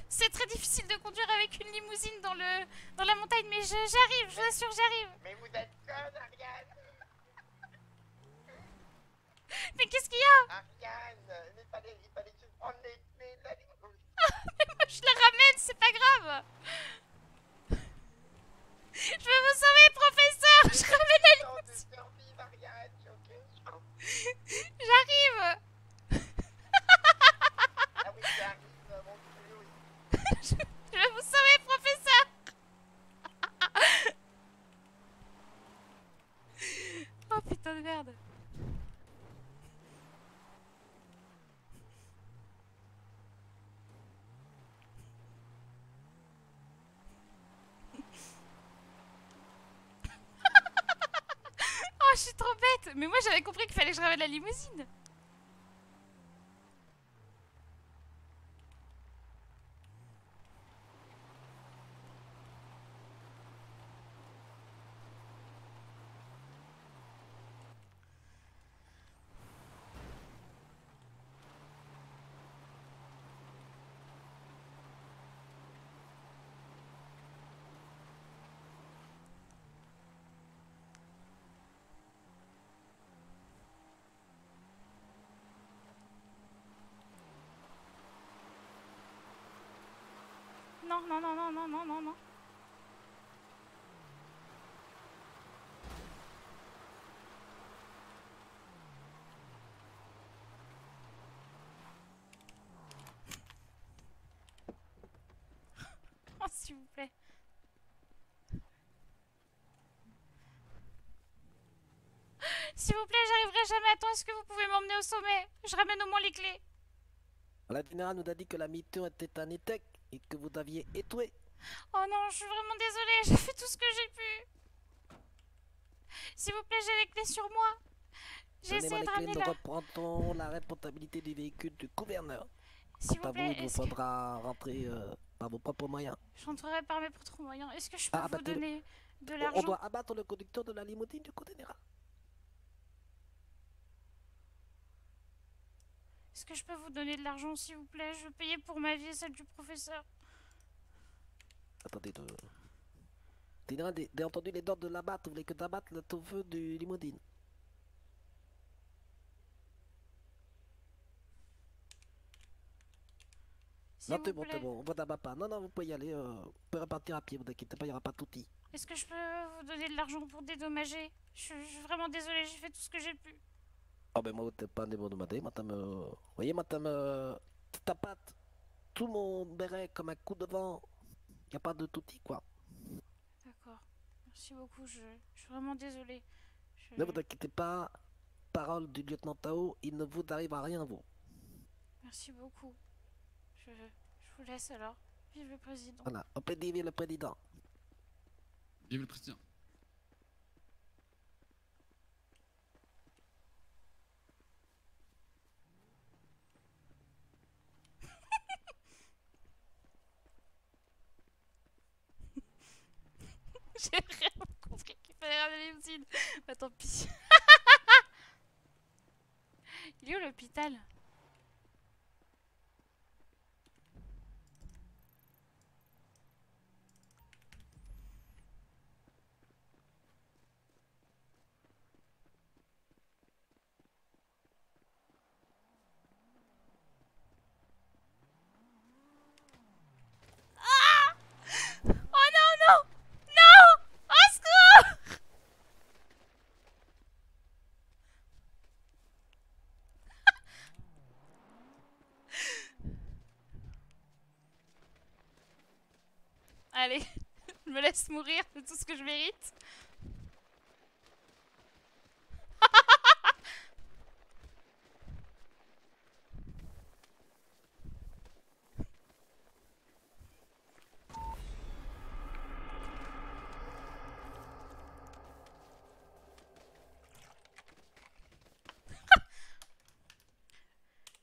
C'est très difficile de conduire avec une limousine dans la montagne, mais j'arrive, je vous assure, j'arrive. Mais vous êtes conne, Ariane! Mais qu'est-ce qu'il y a? Ariane, il fallait juste prendre les clés de la limousine. Mais moi je la ramène, c'est pas grave. Je veux vous sauver, professeur. Je ramène la limousine. Je vais vous sauver, professeur. Oh putain de merde. Oh, je suis trop bête. Mais moi, j'avais compris qu'il fallait que je ramène la limousine. Non, non, non, non, non, non, non, non. Oh, s'il vous plaît. S'il vous plaît, j'arriverai jamais à temps. Est-ce que vous pouvez m'emmener au sommet? Je ramène au moins les clés. La générale nous a dit que la mission était un échec et que vous aviez échoué. Oh non, je suis vraiment désolée. J'ai fait tout ce que j'ai pu. S'il vous plaît, j'ai les clés sur moi. J'ai Donnez-moi essayé les de clés, ramener nous la... reprendrons la responsabilité du véhicule du gouverneur. S'il Quant vous à vous, plaît, il vous est-ce que... faudra rentrer par vos propres moyens. Je rentrerai par mes propres moyens. Est-ce que je peux Ah, vous abattez-le. donner de On l'argent? doit abattre le conducteur de la limousine du général. Est-ce que je peux vous donner de l'argent, s'il vous plaît? Je veux payer pour ma vie et celle du professeur. Attendez, général, j'ai entendu les ordres de l'abattre. Vous voulez que d'abattre le feu du limousine. S'il Non, vous c'est bon, plaît. c'est bon, on va d'abattre pas. Non, non, vous pouvez y aller. Vous pouvez repartir à pied, vous inquiétez pas, il n'y aura pas de soucis. Est-ce que je peux vous donner de l'argent pour dédommager? Je suis vraiment désolée, j'ai fait tout ce que j'ai pu. Oh, ben moi, vous n'êtes pas demandé, madame. Vous voyez, madame, tapate tout mon béret comme un coup de vent. Il n'y a pas de touti, quoi. D'accord. Merci beaucoup, je suis vraiment désolée. Ne vous inquiétez pas, parole du lieutenant Tao, il ne vous arrivera rien, vous. Merci beaucoup. Je vous laisse alors. Vive le président. Voilà, on peut dire le président. Vive le président. J'ai vraiment compris qu'il fallait ramener les limousines. Bah tant pis. Il est où l'hôpital? Ah! Oh non, non! Non! Au secours! Allez, je me laisse mourir de tout ce que je mérite.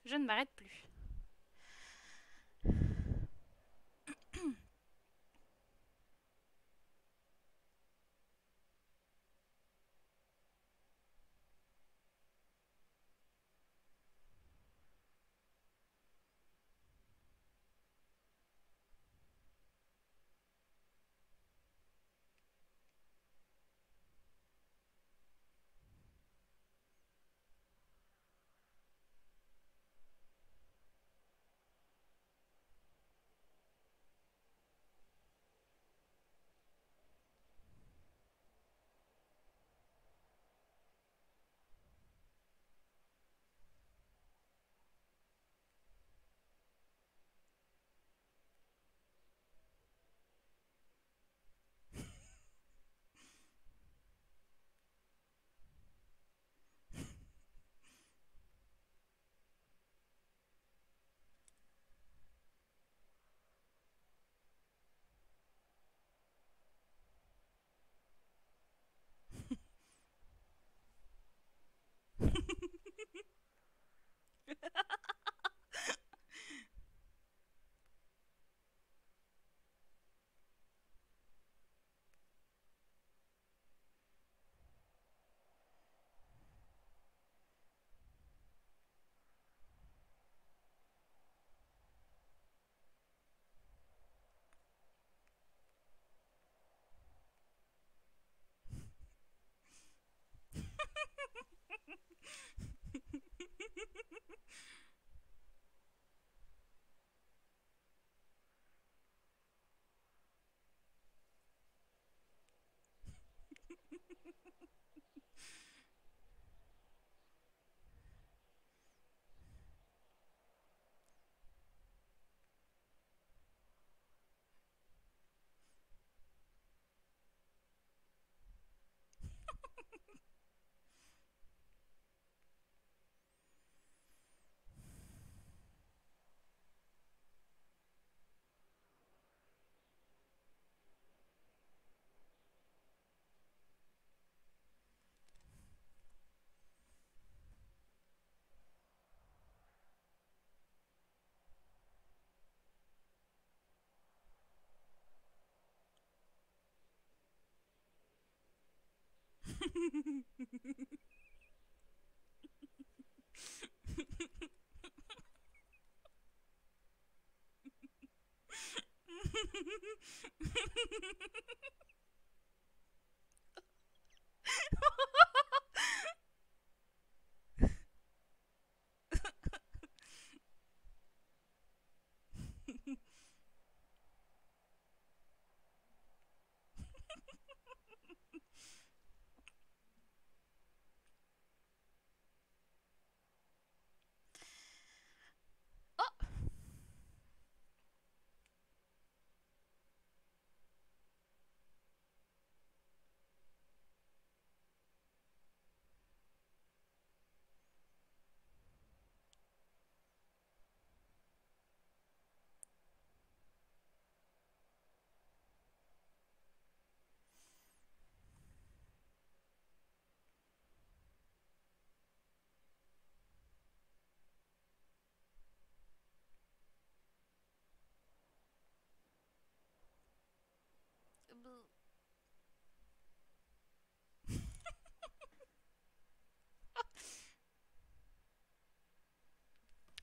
Je ne m'arrête plus.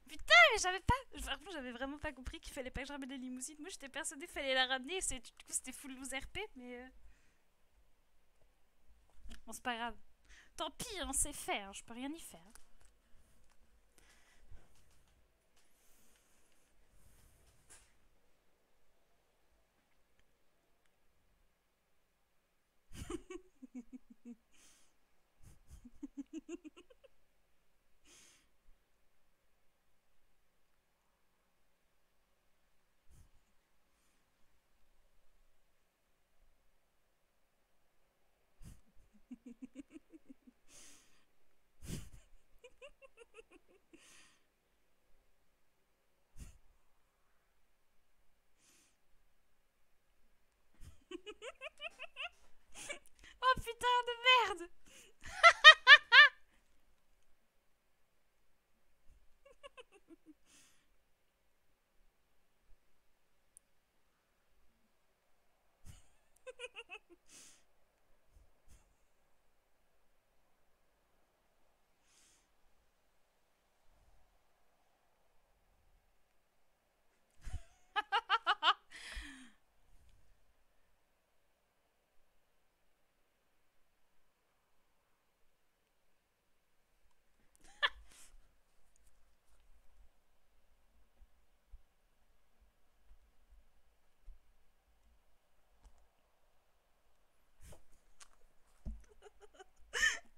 Putain, mais j'avais pas. Vraiment, j'avais vraiment pas compris qu'il fallait pas que je ramène la limousine. Moi, j'étais persuadée qu'il fallait la ramener. Du coup, c'était full loose RP, mais. Bon, c'est pas grave. Tant pis, on sait faire. Je peux rien y faire. Oh putain de merde!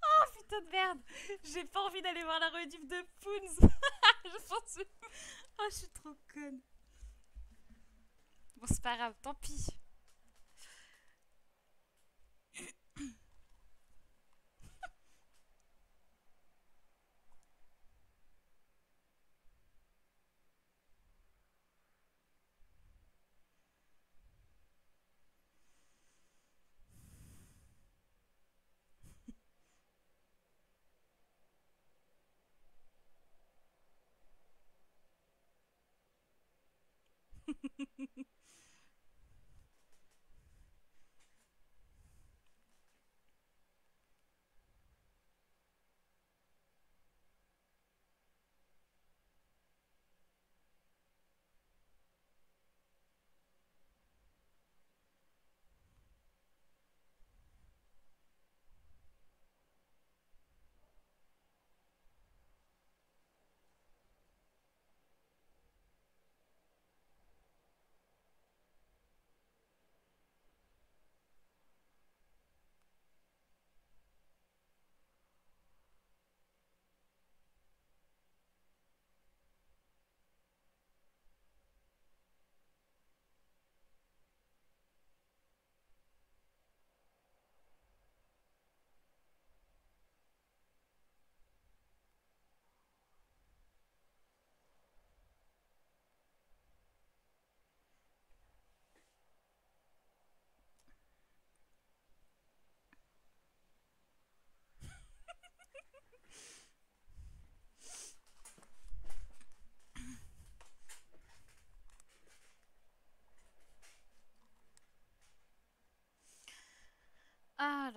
Oh putain de merde! J'ai pas envie d'aller voir la rediff de Poons! Je pense. Oh, je suis trop conne. Bon, c'est pas grave, tant pis.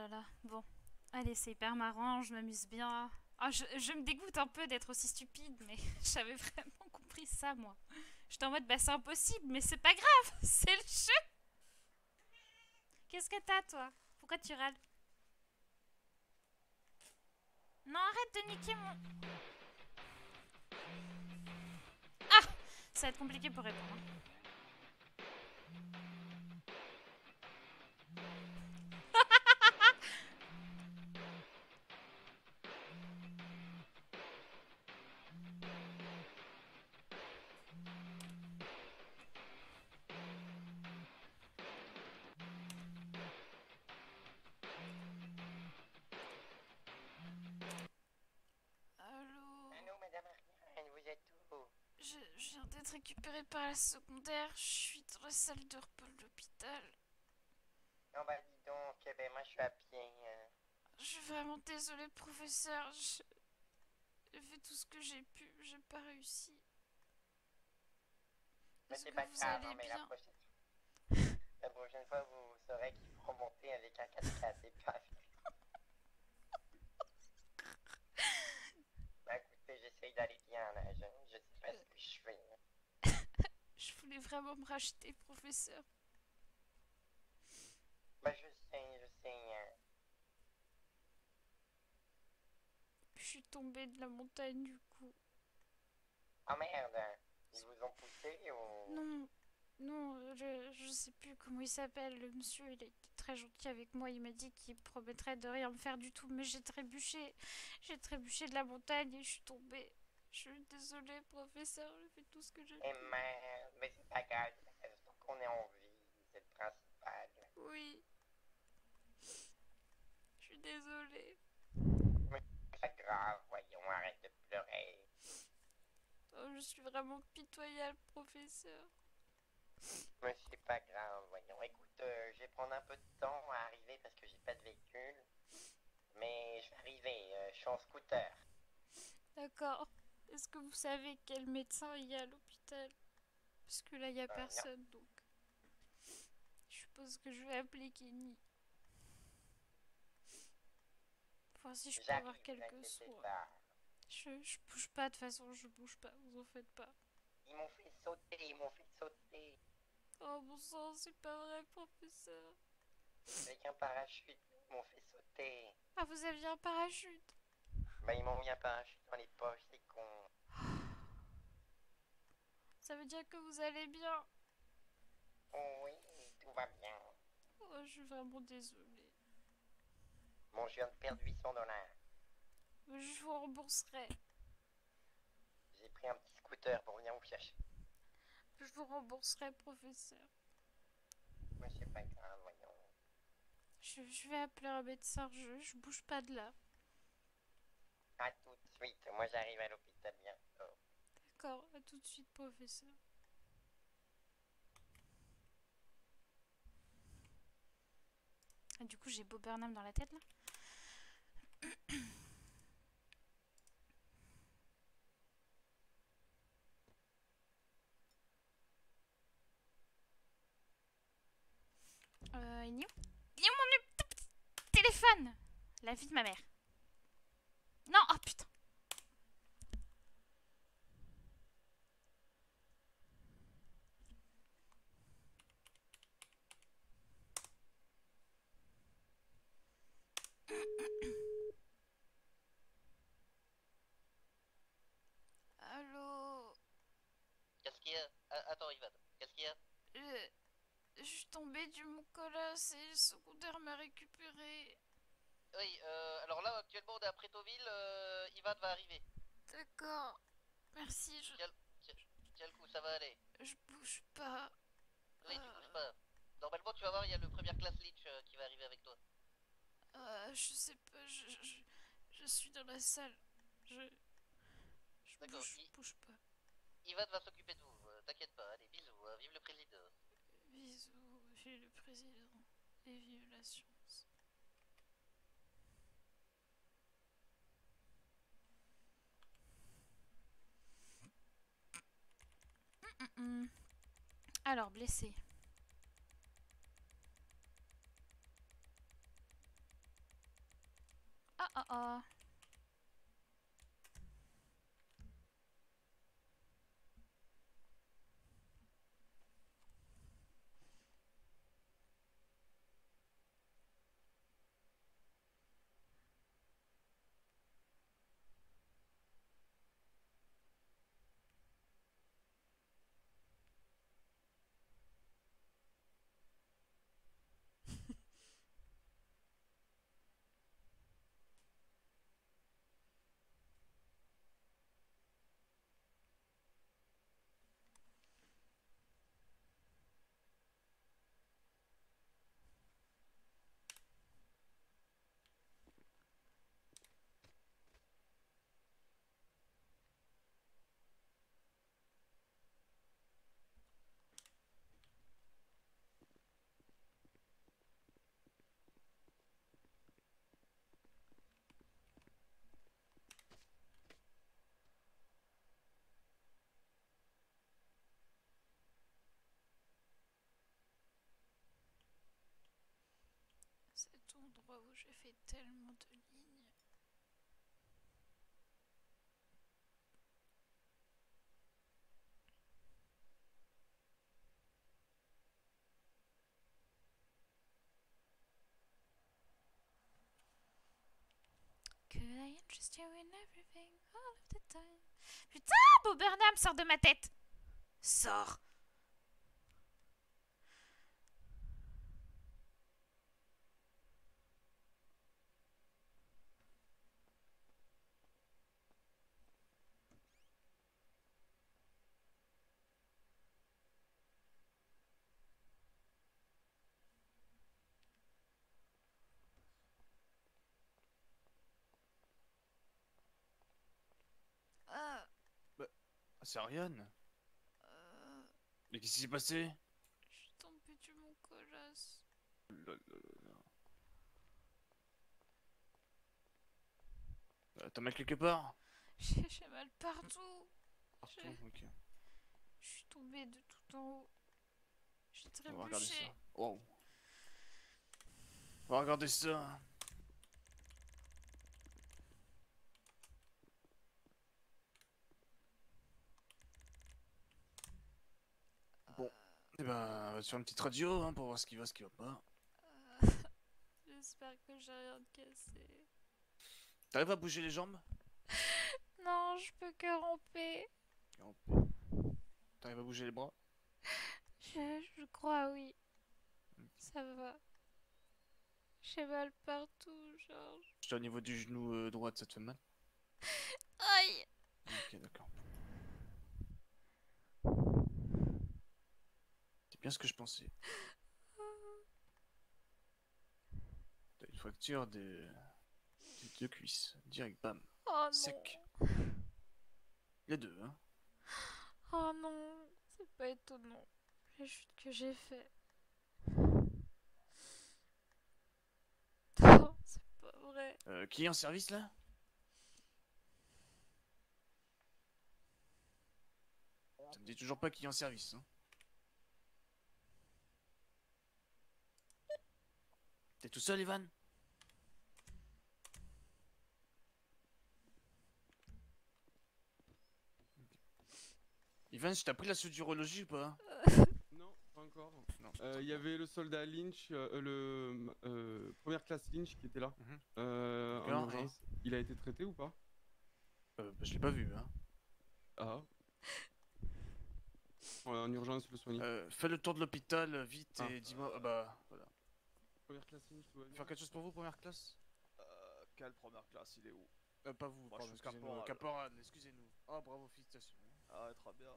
là là, bon. Allez, c'est hyper marrant, je m'amuse bien. Ah, je me dégoûte un peu d'être aussi stupide, mais j'avais vraiment compris ça, moi. J'étais en mode, bah c'est impossible, mais c'est pas grave, c'est le jeu. Qu'est-ce que t'as, toi? Pourquoi tu râles? Non, arrête de niquer mon... Ah! Ça va être compliqué pour répondre. Hein. Allô? Allô, madame Ariane, vous êtes où? Je viens d'être récupérée par la secondaire. Je suis dans la salle de repos de l'hôpital. Non, bah dis donc, eh ben moi je suis à pied. Je suis vraiment désolée, professeur. J'ai fait tout ce que j'ai pu. J'ai pas réussi. Mais Est-ce c'est que pas vous grave, allez hein, mais la bien? prochaine fois vous saurez qu'il faut remonter avec un 4x4 et pas avec... Bah écoutez, j'essaye d'aller bien là, je sais pas ce que je fais. Je voulais vraiment me racheter, professeur. Bah je sais. Je suis tombée de la montagne du coup. Oh merde, ils vous ont poussé ou... Non, non, je sais plus comment il s'appelle. Le monsieur, il a été très gentil avec moi. Il m'a dit qu'il promettrait de rien me faire du tout. Mais j'ai trébuché. J'ai trébuché de la montagne et je suis tombée. Je suis désolée, professeur. J'ai fait tout ce que j'ai Eh pu. merde, mais c'est pas grave, tant qu'on est en vie, c'est le principal. Oui. Je suis désolée. Mais c'est pas grave, voyons, arrête de pleurer. Oh, je suis vraiment pitoyable, professeur. Mais c'est pas grave, voyons. Écoute, je vais prendre un peu de temps à arriver parce que j'ai pas de véhicule. Mais je vais arriver, je suis en scooter. D'accord. Est-ce que vous savez quel médecin il y a à l'hôpital? Parce que là, il n'y a Non. personne, donc... Je suppose que je vais appeler Kenny. Voir si je peux avoir J'arrive, quelques n'inquiétez soins. pas. Je bouge pas, de toute façon, je bouge pas, vous en faites pas. Ils m'ont fait sauter, ils m'ont fait sauter. Oh bon sang, c'est pas vrai, professeur. Avec un parachute, ils m'ont fait sauter. Ah, vous aviez un parachute? Bah, ils m'ont mis un parachute dans les poches, c'est con. Ça veut dire que vous allez bien? Oh oui, tout va bien. Oh, je suis vraiment désolée. Bon, je viens de perdre 800 $. Je vous rembourserai. J'ai pris un petit scooter pour venir vous chercher. Je vous rembourserai, professeur. Mais c'est pas grave, voyons. Je vais appeler un médecin, je bouge pas de là. À tout de suite, moi j'arrive à l'hôpital bientôt. D'accord, à tout de suite, professeur. Ah, du coup, j'ai Bob Burnham dans la tête, là. Il est où? Il est où mon téléphone? La vie de ma mère. Non, oh putain. Allô? Qu'est-ce qu'il y a? Attends, Ivan, qu'est-ce qu'il y a? Je suis tombée du Mont Colas et le secondaire m'a récupéré. Oui, alors là, actuellement, on est à Prétoville, Ivan va arriver. D'accord. Merci, Tiens le coup, ça va aller. je bouge pas. Oui, tu bouges pas. Normalement, tu vas voir, il y a le premier classe Leech qui va arriver avec toi. Je sais pas, je suis dans la salle. Je D'accord, bouge pas. Ivan va s'occuper de vous, t'inquiète pas. Allez, bisous, vive le président. Bisous, vive le président. Et vive la science. Alors, blessé. Oh oh. Cet endroit où j'ai fait tellement de lignes. Could I interest you in everything all of the time? Putain, Bob Burnham, sors de ma tête! Sors! Ah, C'est Ariane. euh, Mais qu'est-ce qui s'est passé? je suis tombée de mon colosse. T'as mal quelque part? J'ai mal partout. Partout, Je- ok. Je suis tombée de tout en haut. J'ai On va regarder trébuché. ça. Wow. On va regarder ça. Bon. Eh ben, on va sur une petite radio hein, pour voir ce qui va, ce qui va pas. Euh, J'espère que j'ai rien de cassé. T'arrives à bouger les jambes? Non, je peux que ramper. T'arrives à bouger les bras? Je crois, oui. Ça va. J'ai mal partout, Georges. J'étais au niveau du genou droit, ça te fait mal? Aïe! Ok, d'accord. C'est bien ce que je pensais. T'as une fracture des deux cuisses. Direct, bam. Oh Sec. non! Les deux, hein. Oh non! C'est pas étonnant. La chute que j'ai fait. Oh, c'est pas vrai. Qui est en service là? Ça me dit toujours pas qui est en service, hein. T'es tout seul, Ivan? Ivan, je t'ai appris la soudurologie ou pas? Non, pas encore. Non. Il y avait le soldat Lynch, première classe Lynch qui était là, Mhm. en D'accord, urgence. Il a été traité ou pas? Bah, je l'ai pas vu, hein. Ah. En urgence, le soigner. Fais le tour de l'hôpital vite Ah. et dis-moi. Ah bah, voilà. Première classe Lynch, tout va bien. Faire quelque chose pour vous, première classe? Quelle première classe, il est où? Pas vous, Moi, pardon, je suis excusez-nous. caporal. Caporal, excusez-nous. Oh, bravo, félicitations. Ah, très bien.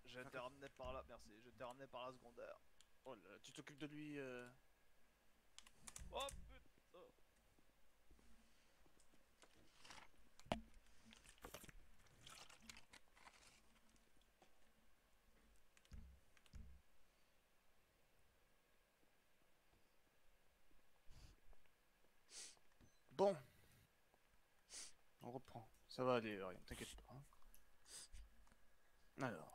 J'ai été ramené par là, merci, j'ai été ramené par la secondaire. Oh là, tu t'occupes de lui. Oh putain! Bon. On reprend. Ça va aller, rien, t'inquiète pas. Hein. Alors.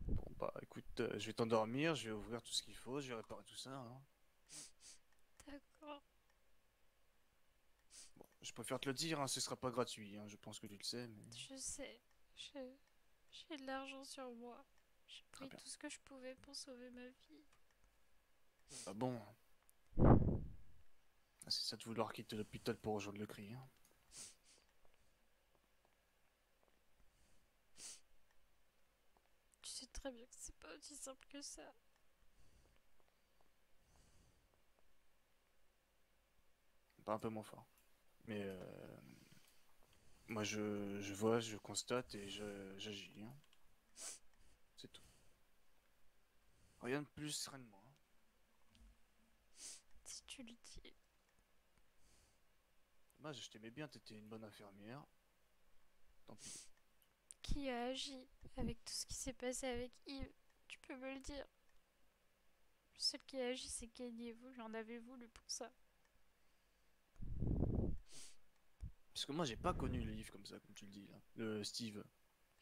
Bon, bah écoute, je vais t'endormir, je vais ouvrir tout ce qu'il faut, je vais réparer tout ça. Hein. D'accord. Bon, Je préfère te le dire, hein, ce sera pas gratuit, hein, je pense que tu le sais, mais... Je sais. J'ai de l'argent sur moi. J'ai Très pris bien. tout ce que je pouvais pour sauver ma vie. Ah bon? Ah, c'est ça de vouloir quitter l'hôpital pour rejoindre le cri, hein. Tu sais très bien que c'est pas aussi simple que ça. Pas un peu moins fort. Mais moi je vois, je constate et j'agis, hein. C'est tout. Rien de plus sereinement, hein. Si tu le dis. Dommage, je t'aimais bien, t'étais une bonne infirmière. Tant pis. Qui a agi avec tout ce qui s'est passé avec Yves? Tu peux me le dire. Le seul qui a agi, c'est Kenny et vous. J'en avais voulu pour ça. Parce que moi j'ai pas connu le livre comme ça, comme tu le dis là. Le Steve.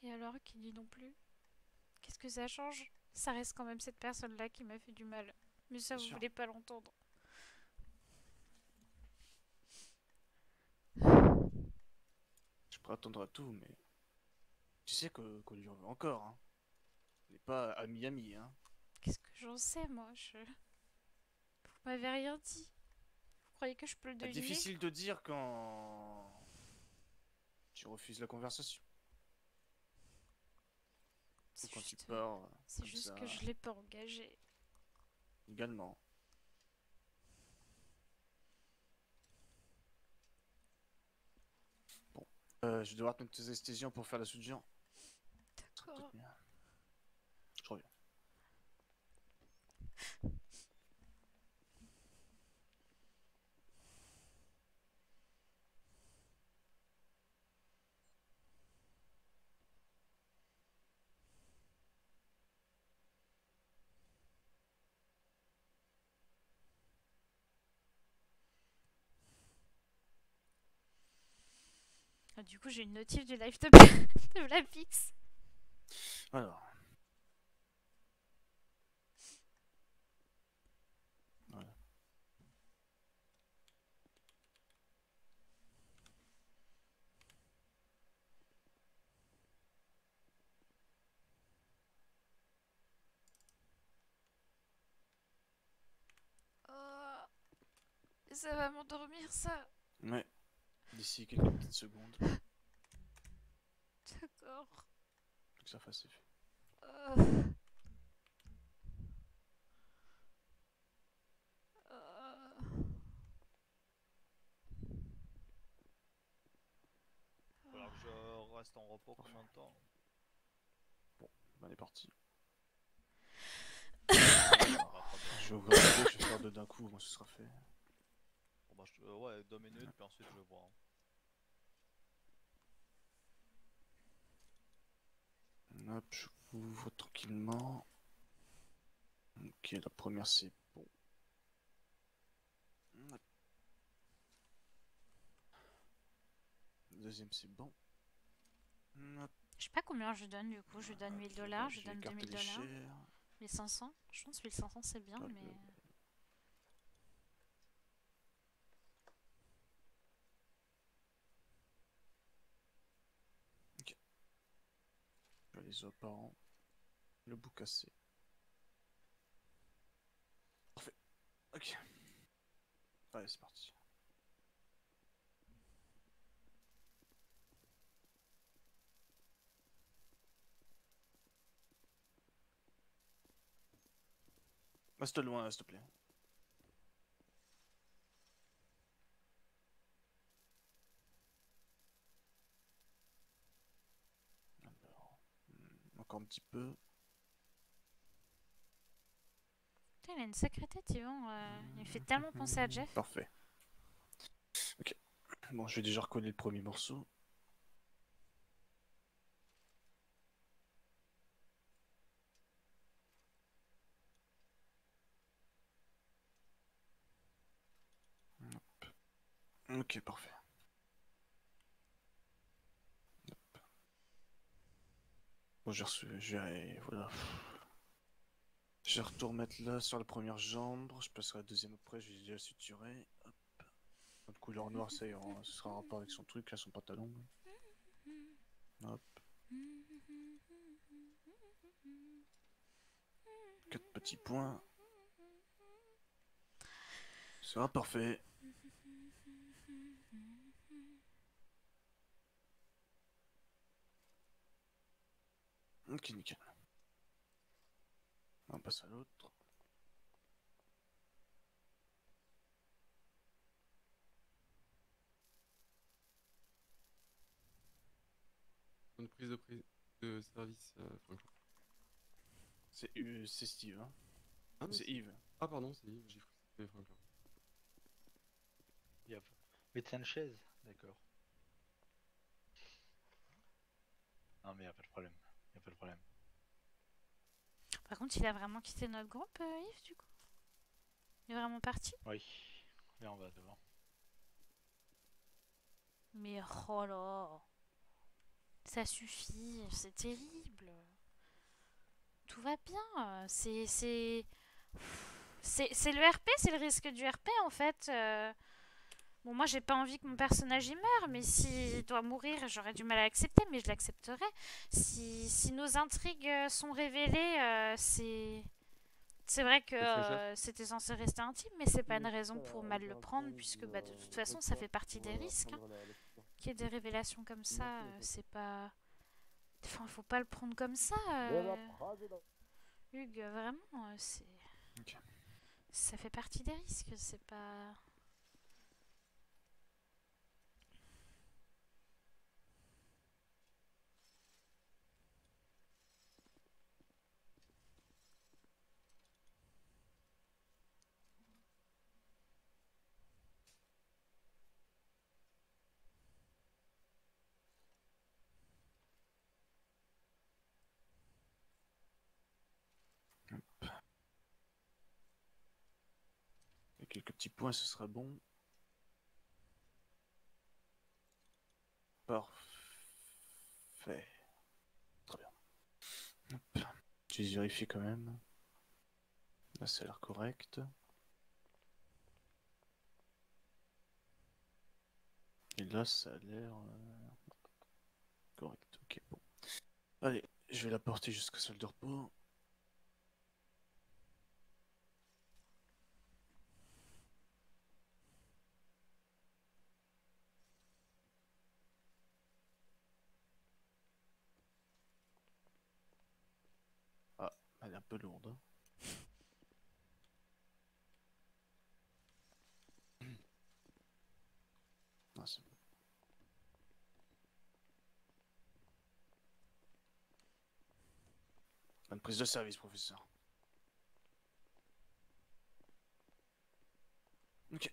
Et alors, Kenny non plus? Qu'est-ce que ça change? Ça reste quand même cette personne-là qui m'a fait du mal. Mais ça, Bien vous sûr. voulez pas l'entendre. Je pourrais attendre à tout, mais. Tu sais qu'on lui en veut encore, hein. On n'est pas amis, hein. Qu'est-ce que j'en sais, moi? Vous m'avez rien dit. Vous croyez que je peux le C'est deviner? difficile de dire quand. Tu refuses la conversation. Ou C'est quand tu juste, pars. c'est Comme juste ça, que je l'ai pas engagé. également. Bon. Je vais devoir te mettre tes anesthésiants pour faire la suture. D'accord. Peut-être bien. Je reviens. Ah, du coup, j'ai une notif du live de Blapix. Alors. Voilà. Oh, ça va m'endormir, ça. Ouais. D'ici quelques petites secondes. D'accord. Faut que ça fasse effet. Oh. Falloir que je reste en repos combien de temps? Bon, on est parti. Ah, très bien. Je vais ouvrir la bouche, je vais faire deux d'un coup, moi ce sera fait. Bon, bah, ouais, 2 minutes, puis ensuite je vois. Hop, je ouvre tranquillement. Ok, la première c'est bon. Hop. La deuxième c'est bon. Hop. Je sais pas combien je donne du coup. Je donne 1000 $, je J'ai donne écarté 2000 les $. chairs. 1500. Je pense que 1500 c'est bien, Ah, mais. Ok. Je vais les parents. Le bout cassé. Parfait. Ok. Allez, c'est parti. Reste loin, s'il te plaît. Alors, encore un petit peu. Putain, il a une sacrée tête, Yvan. Il me fait tellement penser à Jeff. Parfait. Ok. Bon, je vais déjà recoller le premier morceau. Hop. Ok, parfait. Hop. Bon, j'ai reçu. Voilà. Je vais tout remettre là sur la première jambe. Je passerai à la deuxième après. Je vais déjà suturer. Hop. De couleur noire, ça ce sera en rapport avec son truc, là, son pantalon. Hop. 4 petits points. Ce sera parfait. Ok, nickel. On passe à l'autre. Bonne de service, Franklin. C'est Steve, hein. Ah, mais c'est Yves. Ah, pardon, c'est Yves, j'ai cru que c'était Franklin. Médecin de chaise, d'accord. Non mais y a pas de problème, y a pas de problème. Par contre, il a vraiment quitté notre groupe, Yves, du coup. Il est vraiment parti. Oui, là on va devant. Mais oh là, ça suffit, c'est terrible. Tout va bien, c'est le RP, c'est le risque du RP en fait. Bon, moi j'ai pas envie que mon personnage y meure, mais s'il doit mourir, j'aurais du mal à l'accepter, mais je l'accepterai. Si nos intrigues sont révélées, c'est vrai que c'était censé rester intime, mais c'est pas une raison pour mal le prendre, puisque bah, de toute façon ça fait partie des risques. Hein. Qu'il y ait des révélations comme ça, c'est pas. Enfin, faut pas le prendre comme ça. Hugues, vraiment, c'est. Ok. Ça fait partie des risques, c'est pas. Et quelques petits points, ce sera bon. Parfait. Très bien. Hop. Je vais vérifier quand même. Là, ça a l'air correct. Et là, ça a l'air correct. Ok, bon. Allez, je vais la porter jusqu'à la salle de repos. Ah, elle est un peu lourde. Hein. Ah, c'est bon. Bonne prise de service, professeur. Ok.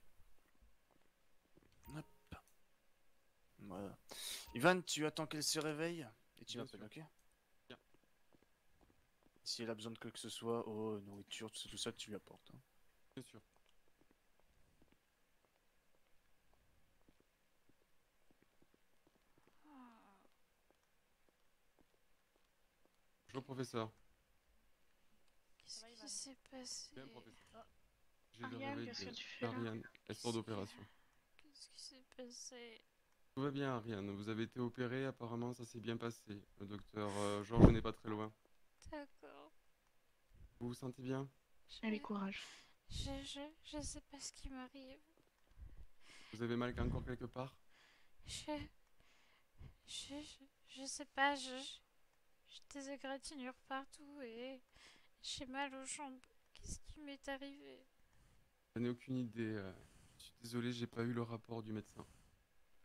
Hop. Voilà. Ivan, tu attends qu'elle se réveille et tu Bien m'appelles, sûr. ok? Bien. Si elle a besoin de quoi que ce soit, nourriture, tout ça, tu lui apportes. Hein. Bien sûr. Bonjour, professeur. Qu'est-ce qui s'est passé? Bien, professeur. J'ai le Ariane, réveil qu'est-ce que de tu fais là? Ariane. Elle sort d'opération. Qu'est-ce qui s'est passé? Tout va bien, Ariane. Vous avez été opérée, apparemment, ça s'est bien passé. Le docteur Georges n'est pas très loin. D'accord. Vous vous sentez bien? Allez, courage. Je sais pas ce qui m'arrive. Vous avez mal encore quelque part? Je, je sais pas, j'ai des égratignures partout et j'ai mal aux jambes. Qu'est-ce qui m'est arrivé? Je n'ai aucune idée. Je suis désolé, j'ai pas eu le rapport du médecin.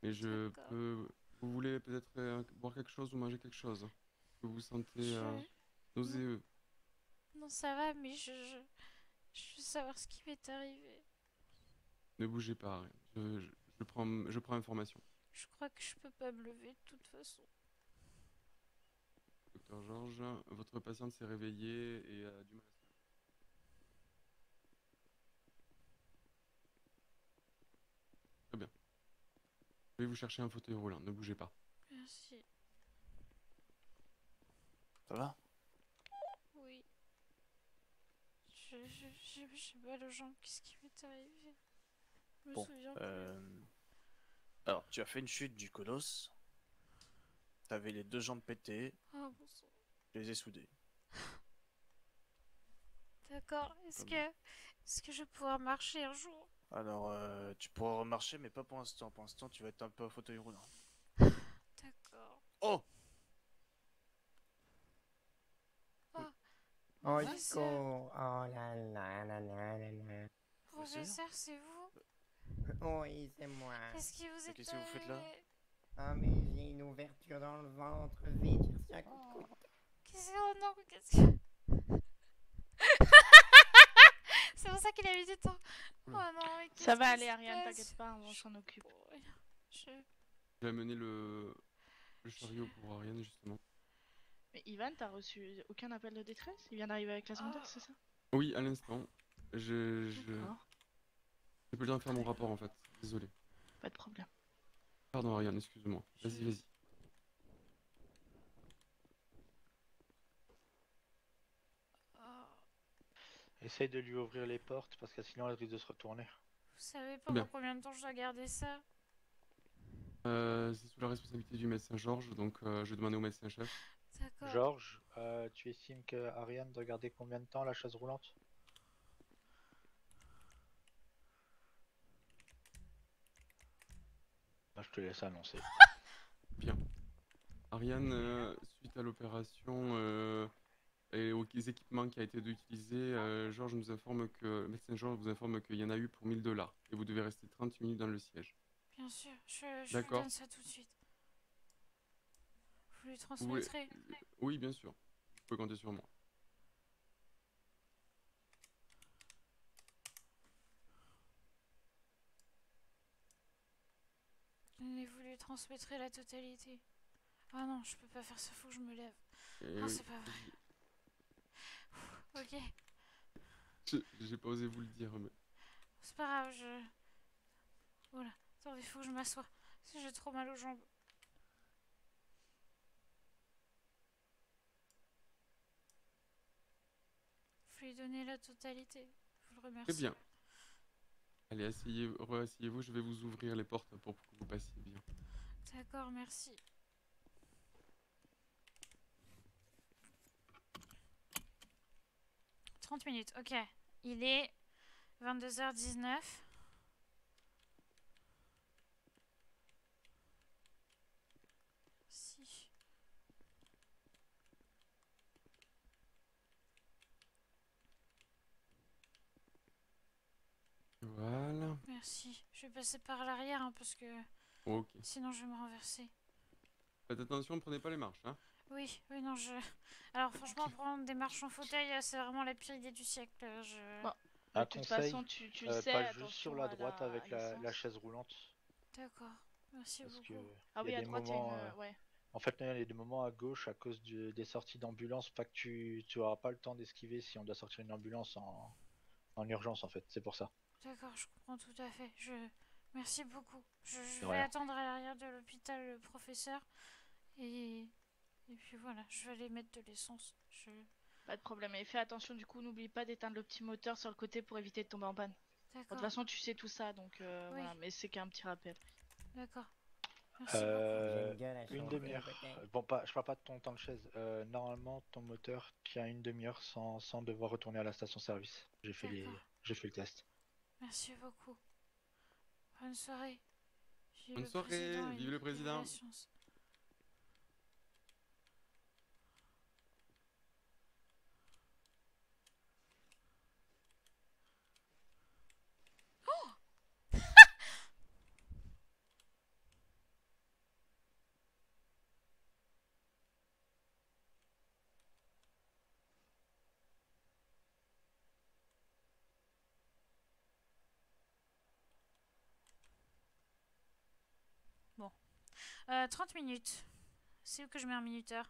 Mais je D'accord. peux. Vous voulez peut-être boire quelque chose ou manger quelque chose? Vous vous sentez Je- nauséeux? Non, ça va, mais je veux savoir ce qui m'est arrivé. Ne bougez pas, Ariane. Je prends information. Je crois que je peux pas me lever de toute façon. Docteur Georges, votre patiente s'est réveillée et a du mal à se lever. Très bien. Je vais vous chercher un fauteuil roulant, ne bougez pas. Merci. Ça va? Oui. J'ai mal aux jambes, qu'est-ce qui m'est arrivé? Je me Bon, souviens plus. alors, tu as fait une chute du colosse. T'avais les 2 jambes pétées. Oh, bon sang. Je les ai soudées. D'accord. Est-ce que je vais pouvoir marcher un jour? Alors, tu pourras remarcher, mais pas pour l'instant. Pour l'instant, tu vas être un peu au fauteuil roulant. D'accord. Oh! Oh, Professeur. Ico. Oh là là là là là là. Professeur, c'est vous? Oui, c'est moi. Est-ce que vous êtes... qu'est-ce que vous faites là? Ah, mais j'ai une ouverture dans le ventre. Vite, j'ai reçu un coup de coude. Qu'est-ce que... Oh non, qu'est-ce que... C'est pour ça qu'il a mis du temps. Oh non, mais Ça qu'est-ce va qui aller, se Ariane, passe? t'inquiète pas, on s'en occupe. Je... J'ai amené le chariot pour Ariane, justement. Mais Ivan, t'as reçu aucun appel de détresse? Il vient d'arriver avec la secondaire, c'est ça? Oui, à l'instant. J'ai D'accord. pas le temps de faire mon rapport, en fait. Désolé. Pas de problème. Pardon, Ariane, excuse-moi. Vas-y, vas-y. Essaye de lui ouvrir les portes parce que sinon elle risque de se retourner. Vous savez pendant combien de temps je dois garder ça? C'est sous la responsabilité du médecin Georges, donc je vais demander au médecin-chef. D'accord. Georges, tu estimes que Ariane doit garder combien de temps la chaise roulante? Bah, je te laisse annoncer. Bien. Ariane, suite à l'opération et aux équipements qui a été utilisés, Georges nous informe que, le médecin Georges vous informe qu'il y en a eu pour 1000 $ et vous devez rester 30 minutes dans le siège. Bien sûr, je vous D'accord. donne ça tout de suite. Vous lui Vous voulez- transmettrez? Oui, bien sûr. Vous pouvez compter sur moi. Et vous lui transmettrez la totalité. Ah non, je peux pas faire ça, faut que je me lève. Et Non, c'est pas vrai. Ok, J'ai pas osé vous le dire, mais... c'est pas grave, je... Voilà, attendez, faut que je m'assoie. Parce que j'ai trop mal aux jambes. Faut lui donner la totalité. Faut le remercier. Très bien. Allez, asseyez-vous, je vais vous ouvrir les portes pour que vous passiez bien. D'accord, merci. « 30 minutes, ok. Il est 22h19. Si. Voilà. Merci. Je vais passer par l'arrière hein, parce que Ok. sinon je vais me renverser. Faites attention, prenez pas les marches, hein. Oui, oui, non, je... Alors franchement, prendre des marches en fauteuil, c'est vraiment la pire idée du siècle. Bon, Un de toute conseil, façon, tu le sais, pas attention juste sur la à droite avec à la l'essence. chaise roulante. D'accord, merci Parce que beaucoup. Ah il oui, y a à des droite, il y a moments, une... Ouais. en fait, il y a des moments à gauche à cause des sorties d'ambulance, pas que tu auras pas le temps d'esquiver si on doit sortir une ambulance en urgence en fait, c'est pour ça. D'accord, je comprends tout à fait. Merci beaucoup. Je De vais rien. attendre à l'arrière de l'hôpital le professeur. Et puis voilà, je vais aller mettre de l'essence. Pas de problème. Et fais attention, du coup, n'oublie pas d'éteindre le petit moteur sur le côté pour éviter de tomber en panne. Bon, de D'accord. toute façon, tu sais tout ça, donc Oui. voilà, mais c'est qu'un petit rappel. D'accord. Merci J'ai Euh, une gueule à une chauffer, demi-heure. peut-être. Bon, je parle pas de ton temps de chaise. Normalement, ton moteur tient une demi-heure sans devoir retourner à la station-service. D'accord. J'ai fait le test. Merci beaucoup. Bonne soirée. Vive Bonne le soirée, président et vive le président. la science. Bon. 30 minutes. C'est où que je mets un minuteur?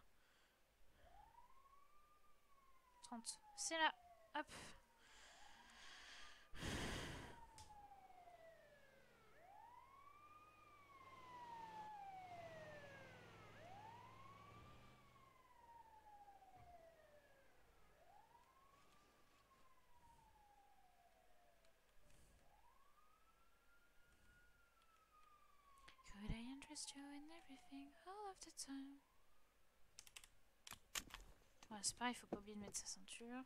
30. C'est là. Hop. Just you and everything, all of the time. Ouais, c'est pareil, faut pas oublier de mettre sa ceinture.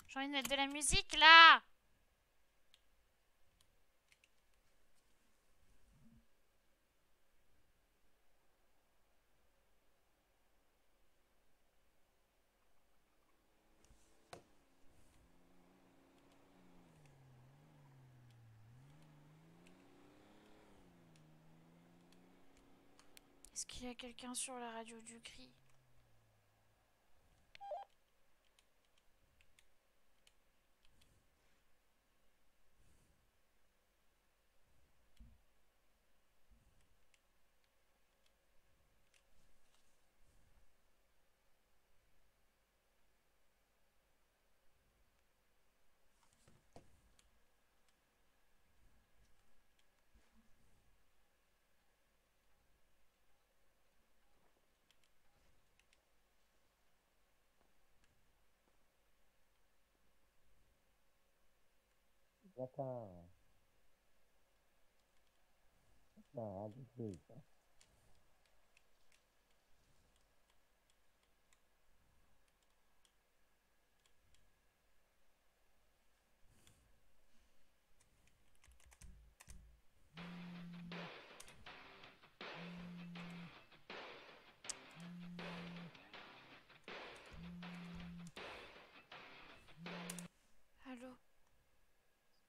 J'ai envie de mettre de la musique là. Est-ce qu'il y a quelqu'un sur la radio du cri? D'accord. Non, à tout de suite. Allô?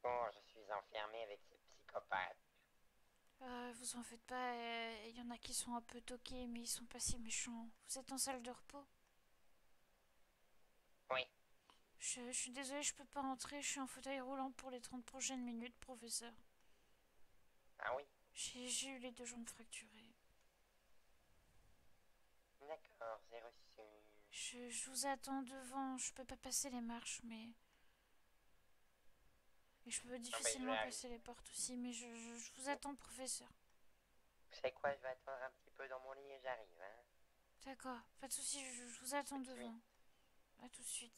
Bon, je suis enfermé avec ces psychopathes. Vous en faites pas, il y en a qui sont un peu toqués, mais ils sont pas si méchants. Vous êtes en salle de repos? Oui. Je suis désolée, je peux pas rentrer, je suis en fauteuil roulant pour les 30 prochaines minutes, professeur. Ah oui? J'ai eu les 2 jambes fracturées. D'accord, j'ai reçu. Je vous attends devant, je peux pas passer les marches, mais... Et je peux difficilement passer les portes aussi, mais je vous attends, professeur. Vous savez quoi, je vais attendre un petit peu dans mon lit et j'arrive, hein. D'accord, pas de soucis, je vous attends devant. À tout de suite.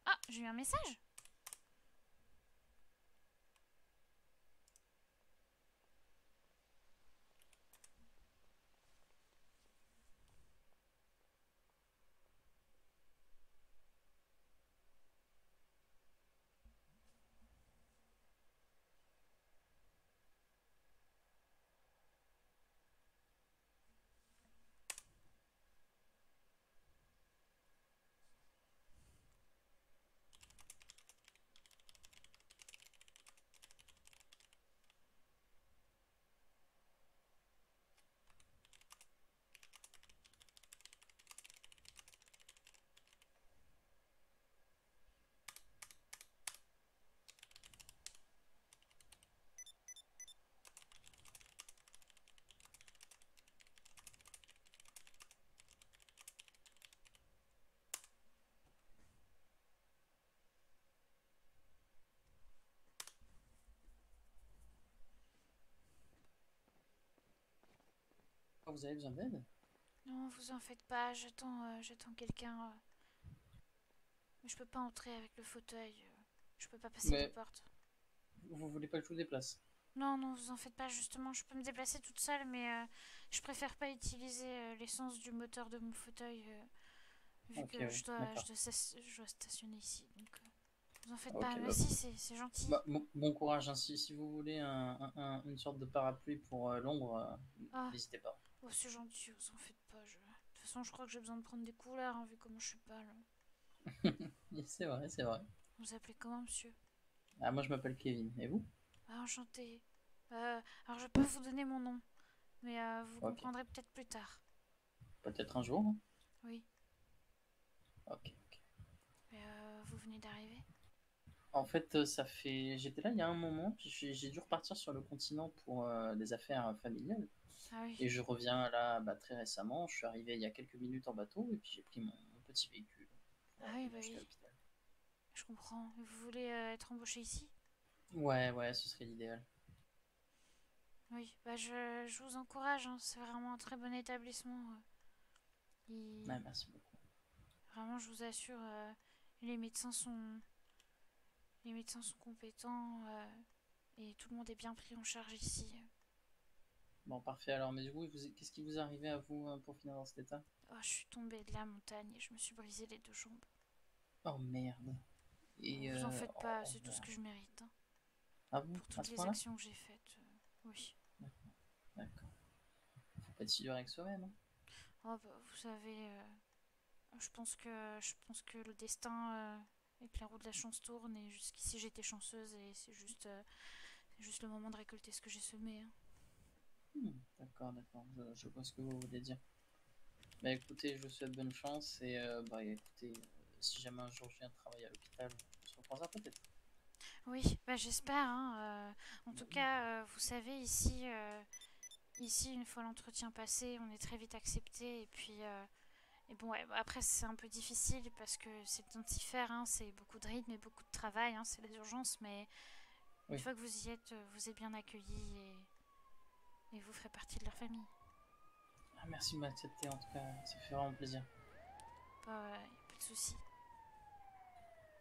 Ah, j'ai eu un message. Vous avez besoin d'aide? Non, vous en faites pas, j'attends quelqu'un. Mais je peux pas entrer avec le fauteuil. Je peux pas passer les portes. Vous voulez pas que je vous déplace? Non, non, vous en faites pas, justement, je peux me déplacer toute seule, mais je préfère pas utiliser l'essence du moteur de mon fauteuil, vu que je dois stationner ici, donc vous en faites pas, merci, c'est gentil. Bon courage, hein. Si vous voulez une sorte de parapluie pour l'ombre, n'hésitez pas. Oh, c'est gentil, vous en faites pas, de toute façon, je crois que j'ai besoin de prendre des couleurs, hein, vu comment je suis pâle. C'est vrai, c'est vrai. Vous appelez comment, monsieur? Ah, moi je m'appelle Kevin, et vous? Ah, enchanté. Alors je peux vous donner mon nom, mais vous Ok. comprendrez peut-être plus tard. Peut-être un jour. Hein. Oui. Ok. Vous venez d'arriver? En fait, ça fait. J'étais là il y a un moment, puis j'ai dû repartir sur le continent pour des affaires familiales. Ah oui. Et je reviens là très récemment. Je suis arrivé il y a quelques minutes en bateau et puis j'ai pris mon petit véhicule. Ah oui, bah jusqu'à oui. l'hôpital. Je comprends. Vous voulez être embauché ici? Ouais, ce serait l'idéal. Oui, bah je vous encourage, hein. C'est vraiment un très bon établissement. Ouais, merci beaucoup. Vraiment, je vous assure, les médecins sont compétents et tout le monde est bien pris en charge ici. Bon, parfait. Alors, mais du coup, qu'est-ce qui vous est arrivé à vous pour finir dans cet état? Oh, je suis tombée de la montagne et je me suis brisé les 2 jambes. Oh merde. Et Vous en faites pas, oh, c'est tout ce que je mérite. Hein. Ah bon? Pour À toutes ce les point-là? actions que j'ai faites, oui. D'accord. Faut pas être si dur avec soi-même. Hein. Oh, bah, vous savez, je pense que le destin et que la roue de la chance tourne et jusqu'ici j'étais chanceuse et c'est juste le moment de récolter ce que j'ai semé. Hein. D'accord. Je vois ce que vous voulez dire. Bah écoutez, je vous souhaite bonne chance et bah écoutez, si jamais un jour je viens travailler à l'hôpital, on se reprendra peut-être. Oui, bah j'espère. Hein, en tout cas, vous savez, ici, une fois l'entretien passé, on est très vite accepté. Et puis, et bon, ouais, après, c'est un peu difficile parce que c'est dentifrice, hein, c'est beaucoup de rythme et beaucoup de travail, hein, c'est les urgences. Mais une fois que vous y êtes, vous êtes bien accueillis et vous ferez partie de leur famille. Ah, merci de m'accepter, en tout cas, ça fait vraiment plaisir. Pas de soucis.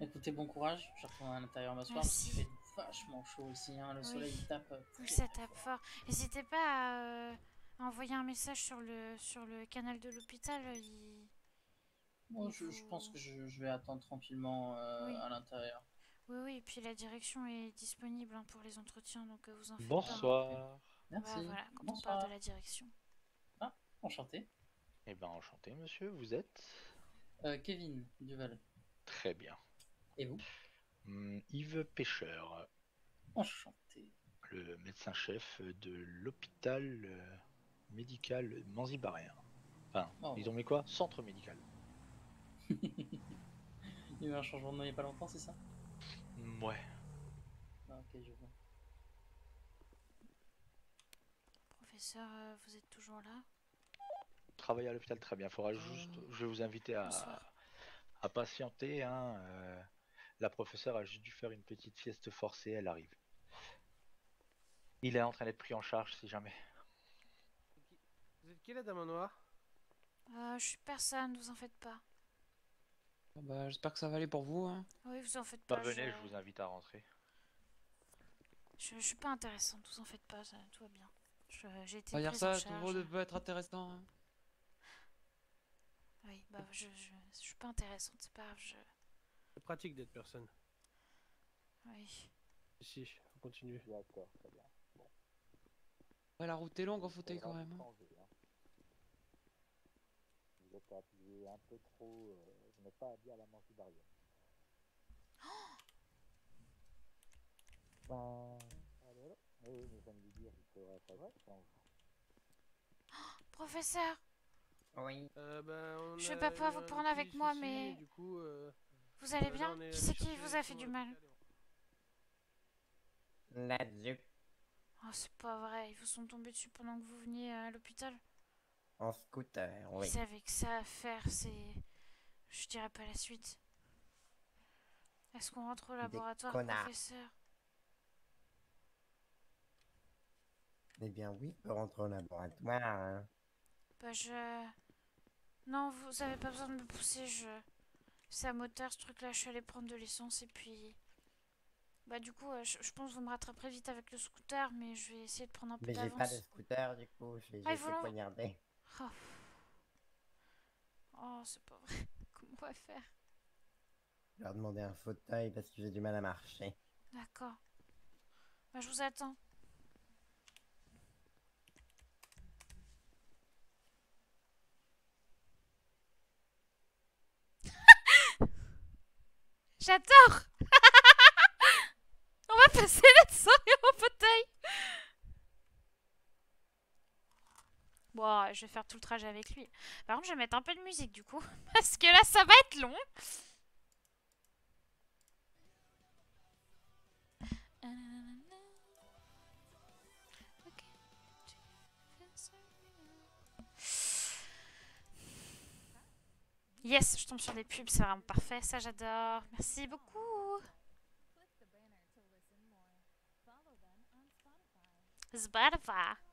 Écoutez, bon courage, je retourne à l'intérieur m'asseoir parce qu'il fait vachement chaud ici, hein. Le soleil il tape. Ça tape fort. N'hésitez pas à envoyer un message sur le canal de l'hôpital. Moi, je pense que je vais attendre tranquillement à l'intérieur. Oui, et puis la direction est disponible hein, pour les entretiens, donc vous en faites Bonsoir. pas. Merci. Bah, voilà, quand Bonsoir. on parle de la direction. Ah, enchanté. Eh ben enchanté monsieur, vous êtes Kevin Duval. Très bien. Et vous? Yves Pêcheur. Enchanté. Le médecin-chef de l'hôpital médical Manzibarien. Enfin, ils ont mis quoi? Centre médical. Il y a eu un changement de nom il n'y a pas longtemps, c'est ça? Ouais. Ah, ok, je vois. Professeur, vous êtes toujours là? Travailler à l'hôpital, très bien. Faudra juste, je vais vous inviter à patienter. Hein. La professeure a juste dû faire une petite sieste forcée, elle arrive. Il est en train d'être pris en charge si jamais. Vous êtes qui la dame en noir? Je suis personne, vous en faites pas. Bah, j'espère que ça va aller pour vous. Hein. Oui, vous en faites pas. Venez, je vous invite à rentrer. Je suis pas intéressante, vous en faites pas, ça, tout va bien. J'ai été On va dire prise en ça, tout le charge. monde peut être intéressant. Hein. Oui, bah je suis pas intéressante, c'est pas grave, C'est pratique d'être personne. Oui. Si, on continue. D'accord, très bien. Bon. Ouais, la route est longue en fauteuil quand même. Hein. Vous êtes appuyé un peu trop, vous n'êtes pas habillé à la Manzibarien. Oui, mais ça me dit dire, il faudrait pas que ça change. Professeur! Oui. Je vais pas pouvoir vous prendre avec moi, mais... Du coup, vous allez bien? Qui c'est qui vous a fait du mal? Là-dessus. Oh, c'est pas vrai, ils vous sont tombés dessus pendant que vous veniez à l'hôpital? En scooter, oui. Vous savez que ça à faire, c'est... Je dirais pas la suite. Est-ce qu'on rentre au laboratoire, professeur? Eh bien oui, on peut rentrer au laboratoire. Hein. Bah non, vous avez pas besoin de me pousser, c'est à moteur ce truc-là, je suis allée prendre de l'essence et puis... Bah du coup, je pense que vous me rattraperez vite avec le scooter, mais je vais essayer de prendre un peu d'avance. Mais j'ai pas de scooter du coup, je vais juste poignarder. Oh, c'est pas vrai, comment on va faire? Je vais leur demander un fauteuil parce que j'ai du mal à marcher. D'accord. Bah je vous attends. J'adore. On va passer notre soirée en fauteuil. Bon, je vais faire tout le trajet avec lui. Par contre, je vais mettre un peu de musique du coup. Parce que là, ça va être long. Yes, je tombe sur des pubs, c'est vraiment parfait. Ça, j'adore. Merci beaucoup. Spotify.